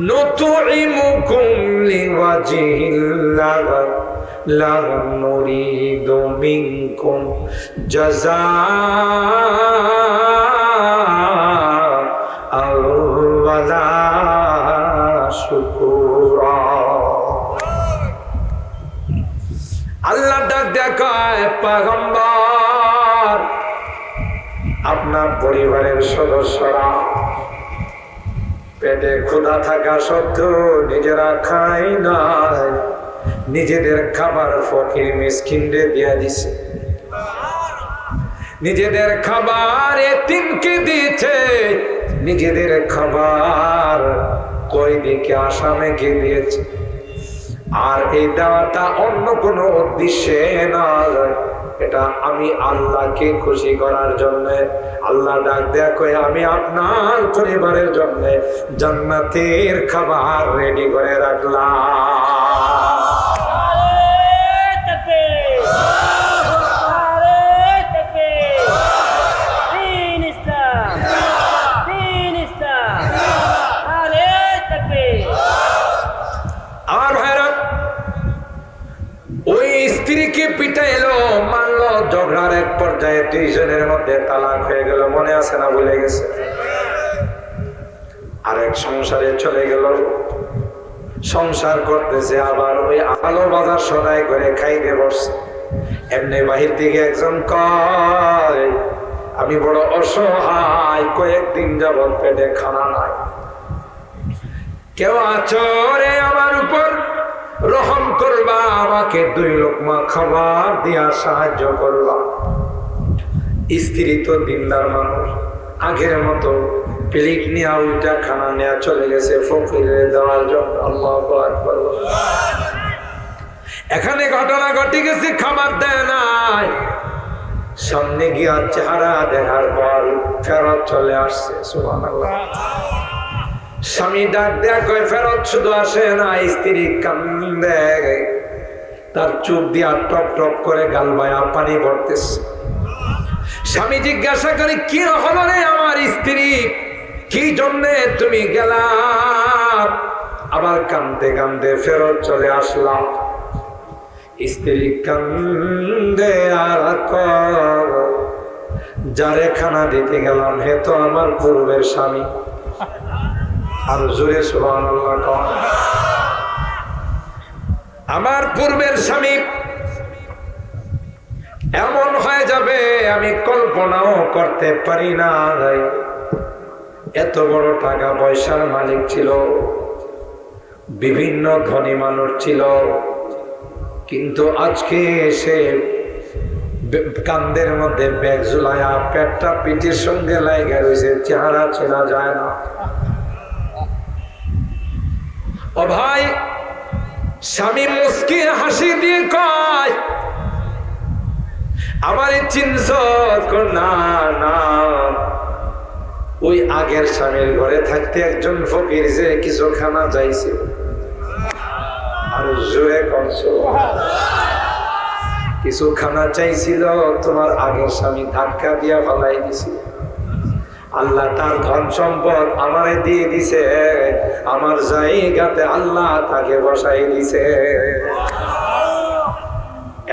নুতঈমুকুম লিওয়াজহিল্লাহ লা নুরিদু মিনকুম জাযাআন ওয়ালা শুকুরা। আল্লাহ ডাক দেখায়, পয়গম্বর, আপনার পরিবারের সদস্যরা পেটে ক্ষুধা থাকা সত্ত্বেও নিজেরা খায় নাই, নিজেদের খাবার ফকির মিসকিনদের দিয়া দিছে, নিজেদের খাবার এতিমকে দিয়েছে, নিজেদের খাবার কয়েদিকে আসামিকে দিয়েছে। আর এই দেওয়াটা অন্য কোনো উদ্দেশ্যে নয়, এটা আমি আল্লাহকে খুশি করার জন্য। আল্লাহ ডাক দেয়া কয়, আমি আপনার পরিবারের জন্য জান্নাতের খাবার রেডি করে রাখলাম। পিটাইলো, মারলো, ঝগড়ার এক পর্যায়ে 2 জনের মধ্যে তালাক হয়ে গেল। মনে আছে না ভুলে গেছে? আরেক সংসারে চলে গেল, সংসার করতেছে, আবার ওই আলো বাজার সদাই করে খাইতে বসছে। এমনি বাহির থেকে একজন কয়, আমি বড় অসহায়, কয়েকদিন যাবত পেটে খানা নাই, কেউ আছো রে আমার উপর, রহম করবা, আমাকে 2 লোকমা খাবার দিয়া সাহায্য করবা। স্ত্রী তো দিনদার মানুষ, আগের মতো প্লেট নিয়ে উল্টা খানা নেওয়া চলে গেছে ফকিরের দেওয়ার জন্য। আল্লাহু আকবার। এখানে ঘটনা ঘটে গেছে, খাবার দেয় নাই, সামনে গিয়া চেহারা দেখার পর ফেরত চলে আসছে। সুবহানাল্লাহ। স্বামী ডাক দেয়া কয়, ফেরত শুধু আসে না, স্ত্রী কান্দে, তার চোখ দিয়া টপ টপ করে গাল বায়া পানি পড়তেছে। স্বামী জিজ্ঞাসা করে, কি হলো রে আমার স্ত্রী, কি জন্যে তুমি গেলা? আবার কান্দে কান্দে ফেরত চলে আসলাম। স্ত্রী কান্দে আর যারে খানা দিতে গেলাম হে তো আমার পূর্বের স্বামী। আর জোরে সুবহানাল্লাহ কও। আমার পূর্বের স্বামী এমন হয়ে যাবে আমি কল্পনাও করতে পারি না। এত বড় টাকা পয়সার মালিক ছিল, বিভিন্ন ধনী মানুষ ছিল, কিন্তু আজকে এসে কান্দের মধ্যে ব্যাগ ঝুলায়া পেটটা পিঠের সঙ্গে লাগা রয়েছে, চেহারা চেনা যায় না। ও ভাই, স্বামী মুস্কি হাসি দিয়ে কয়, আমার চিনছ? না না, ওই আগের স্বামীর ঘরে থাকতে একজন ফকির যে কিছু খানা চাইছে। আর জোরে কনছ, কিছু খানা চাইছিল, তোমার আগের স্বামী ধাক্কা দিয়া ফেলাই দিছিল। আল্লাহ তার ধন সম্পদ আমারে দিয়ে দিছে, আমার জায়গাতে আল্লাহ তাকে বসাই দিছে।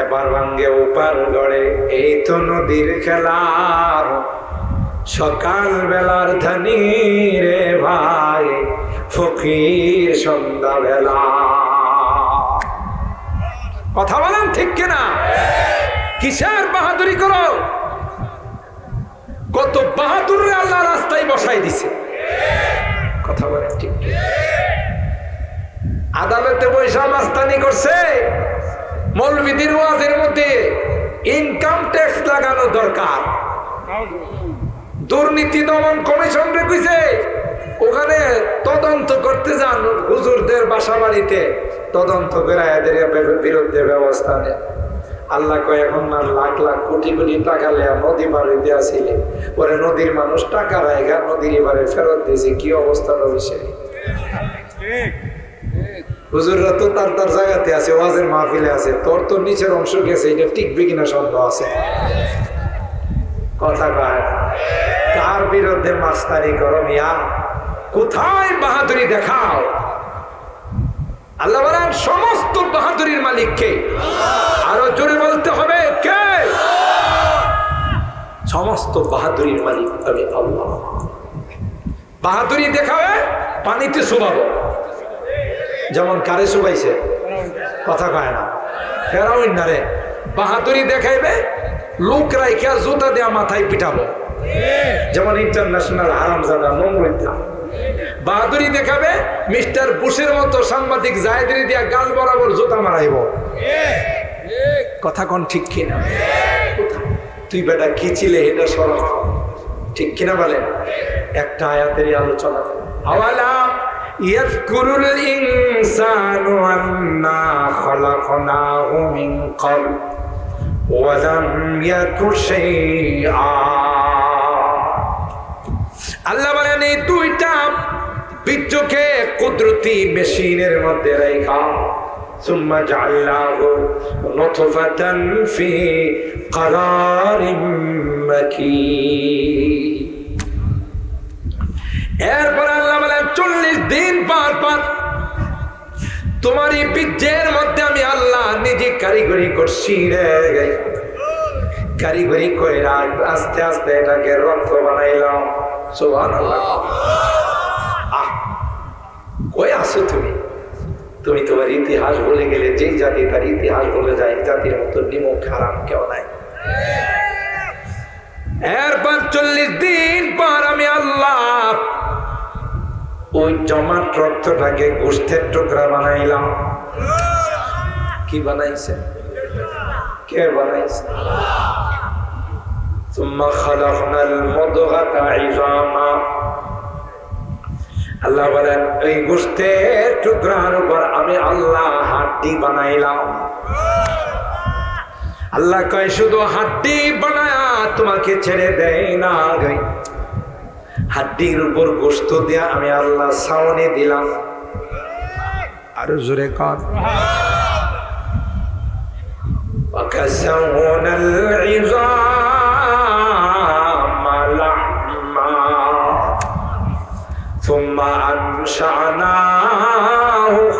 এবার ভাঙ্গে উপার গড়ে, এই তো নদীর খেলা, সকাল বেলার ধানি রে ভাই, ফকির সন্ধ্যা বেলা। কথা বলেন ঠিক কিনা? কিসের বাহাদুরি করো? কত বাহাদুর আল্লাহ রাস্তায় বসাই দিছে। কথা বলেন ঠিক কিনা? আদালতে বৈশা মাস্তানি করছে, মৌলবীদের ওয়াজের মধ্যে ইনকাম ট্যাক্স লাগানো দরকার। দুর্নীতি দমন কমিশন রেখেছে, ওখানে তদন্ত করতে যান, হুজুরদের বাসা বাড়িতে তদন্ত করে এদের বিরুদ্ধে ব্যবস্থা নেয়। আল্লাহ কয়, এখন না লাখ লাখ কোটি কোটি টাকা লেয়া নদী পাড়ে দেওয়া ছিল, পরে নদীর মানুষ টাকা রায়গা নদীর এবারে ফেরত দিয়েছে। কি অবস্থা রয়েছে? হুজুররা তো তার তার জায়গাতে আছে, ওয়াজের মাহফিলে আছে, তোর তো নিচের অংশ গেছে, এটা টিকবে কিনা সন্দেহ আছে। কথা কয়, তার বিরুদ্ধে মাস্তানি করো মিয়া, কোথায় বাহাদুরি দেখাও? আল্লাহ বলেন সমস্ত বাহাদুরির মালিক কে? আরো জোরে বলতে হবে কে? সমস্ত বাহাদুরির মালিক আমি আল্লাহ। বাহাদুরি দেখাবে, পানিতে শুবাবো, যেমন কারে শুবাইছে, কথা কয় না, ফেরাউন না রে। বাহাদুরি দেখাইবে, লোক রাইখা জুতা দেয়া মাথায় পিটাবো, যেমন ইন্টারন্যাশনাল হারামজাদা নমরুদ্দা। বাহাদুরি দেখাবে, মিস্টার বুশের মতো সাংবাদিক জায়েদরি দিয়া গাল বরাবর জুতা মারাইব। কথা কোন ঠিক কিনা? তুই বেটা কি ছিলে এটা সরব, ঠিক কিনা বলেন? একটা আয়াতেরই আলোচনা। আওয়ালাম ইয়াযকুরুল ইনসানু আন্না খালাকনাহু মিন ক্বাবল ওয়া লাম ইয়াকু শাইআ। আল্লাহ বলেন এই দুইটা বীর্যকে কুদরতি মেশিনের মধ্যে রাখা, সুম্মা জাআলনাহু নুতফাতান ফি ক্বারারিম মাকিন। এরপর আল্লাহ বলেন 40 দিন পর পর তোমার এই বীর্যের মধ্যে আমি আল্লাহ নিজে কারিগর কারিগরি করছি রে, কারিগরি কইরা আস্তে আস্তে এটাকে রক্ত বানাইলাম। সুবহানাল্লাহ। কই আছো তুমি? তুমি তোমার ইতিহাস বলে গেলে, যেই জাতি তার ইতিহাস বলে যায়, জাতির মতো নিমক হারাম কেউ নাই। এরপর 40 দিন পর আমি আল্লাহ ওই জমাট রক্তটাকে গোশতের টুকরা বানাইলাম। কি বানাইছে? কে বানাইছে? সুম্মা খালাকনাল মুদগাতা ইজামা। আল্লাহ বলেন এই গোশতের টুকরার উপর আমি আল্লাহ হাড্ডি বানাইলাম। আল্লাহ কয় শুধু হাড্ডি বানায়া তোমাকে ছেড়ে দেয় না, হাড্ডির উপর গোশত দিয়া আমি আল্লাহ ছাউনি দিলাম। আরো জোরে কর। وكسونا العظام لحما ثم أنشأناه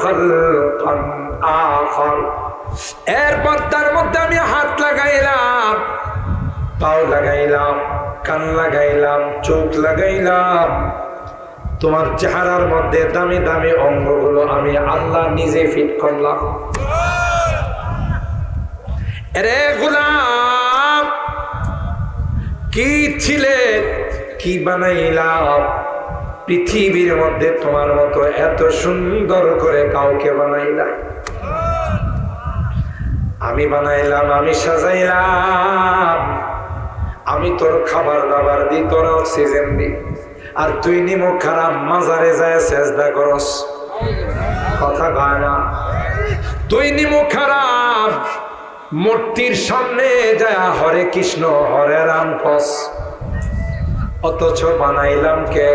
خلقا آخر। এরপর তার মধ্যে আমি হাত লাগাইলাম, পাও লাগাইলাম, কান লাগাইলাম, চোখ লাগাইলাম। তোমার চেহারার মধ্যে দামি দামি অঙ্গগুলো আমি আল্লাহ নিজে ফিট করলাম। রে গোলাম, কি ছিলে, কি বানাইলাম? পৃথিবীর মধ্যে তোমার মতো এত সুন্দর করে কাউকে বানাইলাম। আমি বানাইলাম, আমি সাজাইলাম, আমি তোর খাবার দাবার দি, তোর অক্সিজেন দি, আর তুই নিমক খারাপ মাজারে যায় সেজদা করস। কথা কয় না? তুই নিমক খারাপ মূর্তির সামনে যায় হরে কৃষ্ণ হরে রাম কস, অথচ বানাইলাম কে?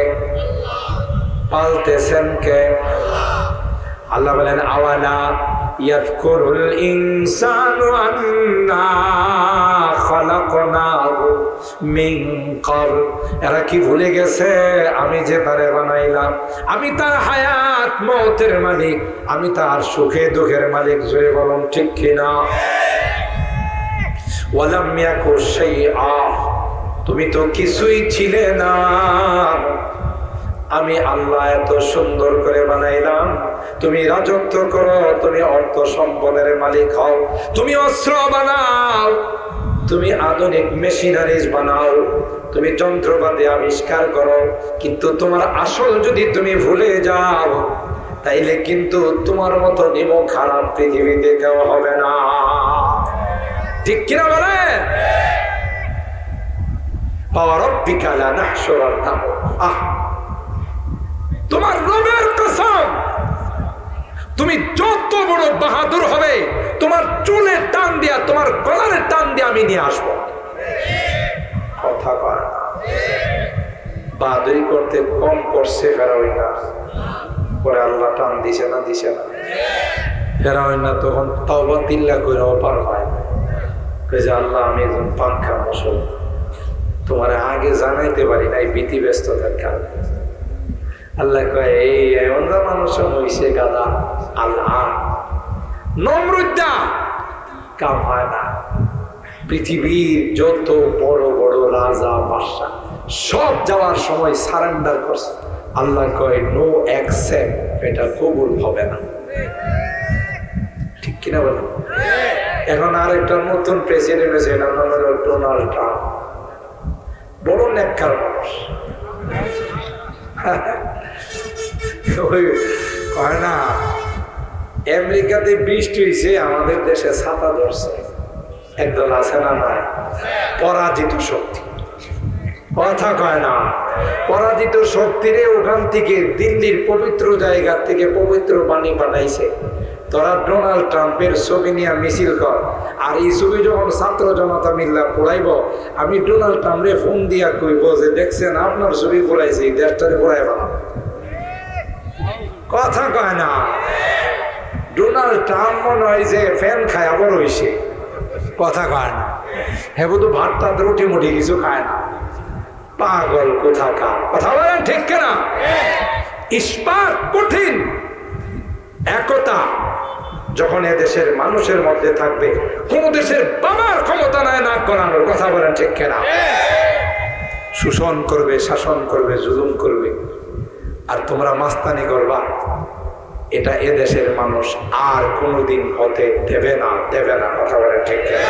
পালতেছেন কে? আল্লাহ বলেন আওয়ালা ইয়াযকুরুল ইনসানু আন্না খালাকনাহু মিন ক্বাবল। এরা কি ভুলে গেছে আমি যে তারে বানাইলাম? আমি তার হায়াত মওতের মালিক, আমি তার সুখে দুঃখের মালিক। জোরে বলুন ঠিক কিনা? ওয়ালাম ইয়াকু শাইআ, তুমি তো কিছুই ছিলে না, আমি আল্লাহ এত সুন্দর করে বানাইলাম। তুমি রাজত্ব করো, তুমি অর্থ সম্পদের মালিক হও, তুমি অস্ত্র বানাও, তুমি আধুনিক মেশিনারিজ বানাও, তুমি যন্ত্রপাতি আবিষ্কার করো, কিন্তু তোমার আসল যদি তুমি ভুলে যাও, তাইলে কিন্তু তোমার মতো নিমক খারাপ পৃথিবীতে কেউ হবে না। ঠিক কিনা বলে? তোমার রবের কসম, তুমি যত বড় বাহাদুর হবে, তোমার চুলে টান দিয়া, তোমার গলারে টান দিয়া আমি নিয়ে আসবো। কথা কয় না? বাহাদুরি করতে কম করছে ফেরাউনা, পরে আল্লাহ টান দিছে না? দিছে না? ফেরাউনা তখন তাওবা তিল্লা করে অপার হয়, আল্লাহ আমি একজন পাঙ্খা মশল, তোমার আগে জানাইতে পারি না এই ভীতি ব্যস্ততার কারণে। আল্লাহ কয় এই এমন মানুষ হইছে গাদা। আল্লাহ নমরুদ্দা কাম হয় না। পৃথিবীর যত বড় বড় রাজা বাদশা সব যাওয়ার সময় সারেন্ডার করছে। আল্লাহ কয় নো অ্যাকসেপ্ট, এটা কবুল হবে না। ঠিক কিনা বলেন? এখন আরেকটা নতুন প্রেসিডেন্ট হয়েছে, নাম হলো ডোনাল্ড ট্রাম্প। বড় নেককার মানুষ। কয় না আমেরিকাতে বৃষ্টি হয়েছে, আমাদের দেশে ছাতা ধরছে। একদল আছে না? নাই? পরাজিত শক্তি। কথা কয় না? পরাজিত শক্তিরে ওখান থেকে দিল্লির পবিত্র জায়গা থেকে পবিত্র পানি পাঠাইছে। তোরা ডোনাল্ড ট্রাম্পের ছবি নিয়ে মিছিল কর, আর এই ছবি যখন ছাত্র জনতা মিল্লা পড়াইব, আমি ডোনাল্ড ট্রাম্পে ফোন দিয়া কইব যে দেখছেন আপনার ছবি পড়াইছি, দেশটারে পড়াই পেলাম। কথা কয় না? ডোনাল্ড ট্রাম্প মনে হয় যে ফ্যান খায় আবার হয়েছে। কথা কয় না? হ্যাঁ তো ভাত টাত রুটি মুটি কিছু খায় না। পাগল কোথাকার। কথা বলেন ঠিক কিনা? ইস্পাত কঠিন, একতা যখন এ দেশের মানুষের মধ্যে থাকবে, কোন দেশের বাবার ক্ষমতা নাই নাক গলানোর, কথা বলেন ঠিক কিনা? শোষণ করবে, শাসন করবে, জুলুম করবে, আর তোমরা মাস্তানি করবা, এটা এ দেশের মানুষ আর কোনোদিন হতে দেবে না, দেবে না, কথা বলেন ঠিক কিনা?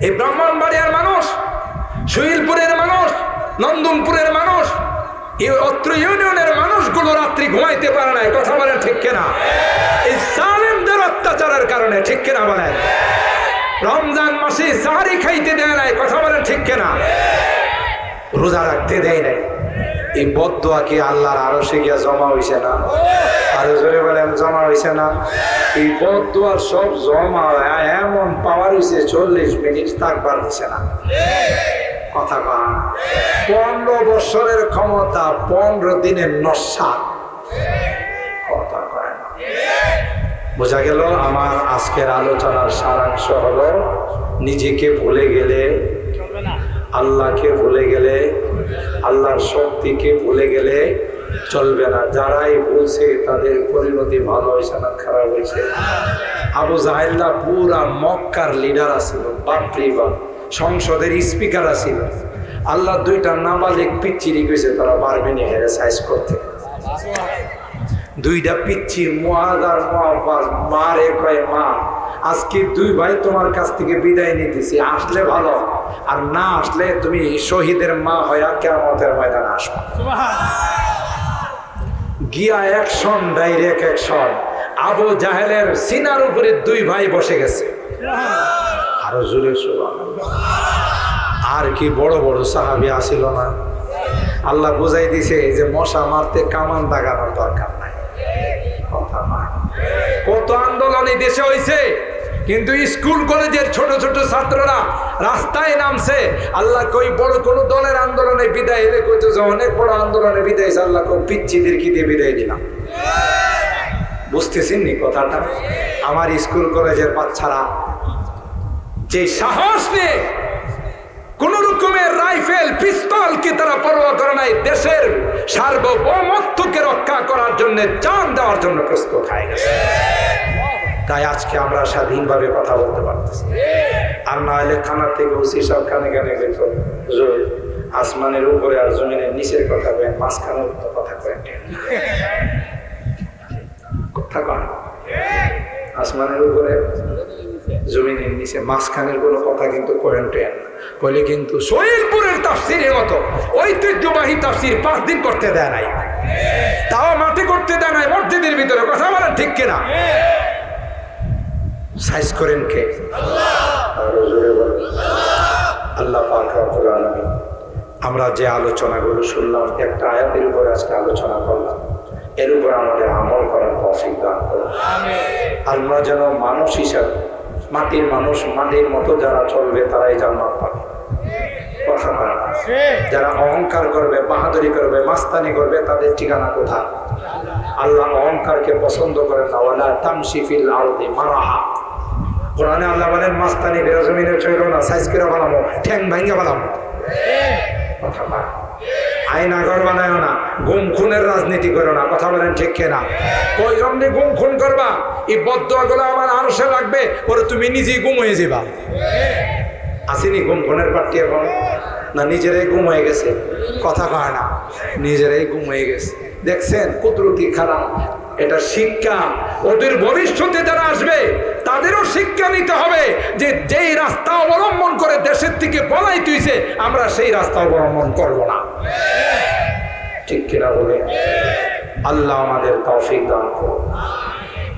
এই ব্রাহ্মণবাড়িয়ার মানুষ, শৈলপুরের মানুষ, নন্দনপুরের মানুষ, এই অত্র ইউনিয়নের মানুষগুলো রাত্রি ঘুমাইতে পারে না, কথা বলেন ঠিক কিনা? এই জালেমদের অত্যাচারের কারণে, ঠিক কিনা বলেন? রমজান মাসে সাহারি খাইতে দেয় নাই, কথা বলেন ঠিক কিনা? রোজা রাখতে দেয় নাই। এই বদদোয়া কি আল্লাহর আরশে গিয়া জমা হইছে না? আরো জোরে বলেন, জমা হইছে না? এই বদদোয়ার সব জমা এমন পাওয়ার হইছে 40 মিনিট তাকবার হইছে না, কথা কন। 15 বছরের ক্ষমতা 15 দিনের নস্বাত, কথা কয় না। বোঝা গেল আমার আজকের আলোচনার সারাংশ হলো, নিজেকে ভুলে গেলে, আল্লাহকে ভুলে গেলে, আল্লাহর শক্তিকে ভুলে গেলে চলবে না। যারাই বলছে তাদের পরিণতি ভালো হয়েছে না খারাপ হয়েছে? আবু জাহেলরা পুরা মক্কার লিডার আছিল, বাপরে বাপ, সংসদের স্পিকার আছিল। আল্লাহ 2টা নাবালিক পিচ্চিরি কইছে তারা পারবে না হেরে সাইজ করতে। 2টা পিচ্চি মুআদ আর মুআব্বাস মারে কয়, মা আজকে 2 ভাই তোমার কাছ থেকে বিদায় নিতেছি, আসলে ভালো, আর না আসলে তুমি শহীদের মা হইয়া কিয়ামতের ময়দানে আসবে। গিয়া অ্যাকশন, ডাইরেক্ট অ্যাকশন। আবু জাহেলের সিনার উপরে 2 ভাই বসে গেছে। আরো জোরে সুবহানাল্লাহ। আর কি বড় বড় সাহাবী আসিল না? আল্লাহ বুঝাই দিছে যে মশা মারতে কামান দাগানোর দরকার নাই, কথা না। কত আন্দোলন এই দেশে হয়েছে, কিন্তু স্কুল কলেজের ছোট ছোট ছাত্ররা রাস্তায় নামছে। আল্লাহ কই বড় কোন দলের আন্দোলনে বিদায় এলে কইতো যে অনেক বড় আন্দোলনে বিদায়, আল্লাহ কই পিচ্চিদের কি দিয়ে বিদায় দিলাম। বুঝতেছেন নি কথাটা? আমার স্কুল কলেজের বাচ্চারা যে সাহস নিয়ে কোন রকমের রাইফেল পিস্তল কি তারা পরোয়া করে নাই, দেশের সার্বভৌমত্বকে রক্ষা করার জন্য জান দেওয়ার জন্য প্রস্তুত হয়ে গেছে। তাই আজকে আমরা স্বাধীনভাবে কথা বলতে পারতেছি। আর না হলে থানার থেকে ওসি সব কানে কানে গেত, আসমানের উপরে আর জমিনের নিচের কথা কয়, মাঝখানের কথা কয়, কথা কয়। আসমানের উপরে জমিনের নিচে মাঝখানের কোনো কথা কিন্তু করেন কইলে কিন্তু শৈলপুরের তাফসিরের মতো ঐতিহ্যবাহী তাফসির 5 দিন করতে দেয় নাই, তাও মাঠে করতে দেয় নাই, মসজিদের ভিতরে, কথা বলেন ঠিক কিনা? সাইজ করেন কে? আল্লাহ পাক রব্বুল আলামিন। আমরা যে আলোচনাগুলো শুনলাম, একটা আয়াতের উপরে আজকে আলোচনা করলাম, এর উপর আমাদের আমল করার তৌফিক দান করুন। আমরা যেন মানুষ হিসাবে, মাটির মানুষ, মাটির মতো যারা চলবে তারাই জান্নাত পাবে, কথা বলে না। যারা অহংকার করবে, বাহাদুরি করবে, মাস্তানি করবে, তাদের ঠিকানা কোথায়? আল্লাহ অহংকারকে পছন্দ করেন না। ওয়ালা তামশি ফিল আরদি মারাহা। কোরআনে আল্লাহ বলেন মাস্তানি বেরজমিনে চলো না, সাইজ করে বানাবো, ঠ্যাং ভাঙ্গে বানাবো, কথা বলে। আইনা ঘর বানায় না, গুম খুনের রাজনীতি করো না, কথা বলেন ঠিক কিনা? কই জন্যে গুম খুন করবা? এই বদদোয়া গুলো আমার আরশে লাগবে, পরে তুমি নিজেই গুম হয়ে যাবা। আসেনি গুম খুনের পার্টি এখন? না নিজেরাই গুম হয়ে গেছে, কথা কয় না, নিজেরাই গুম হয়ে গেছে। দেখছেন কুদরতি খারাপ, এটা শিক্ষা। ওদের ভবিষ্যতে যারা আসবে তাদেরও শিক্ষা নিতে হবে যে যেই রাস্তা অবলম্বন করে দেশের থেকে বলাই তুইছে, আমরা সেই রাস্তা অবলম্বন করব না, ঠিক কিনা বলে? আল্লাহ আমাদের তৌফিক দান করুন।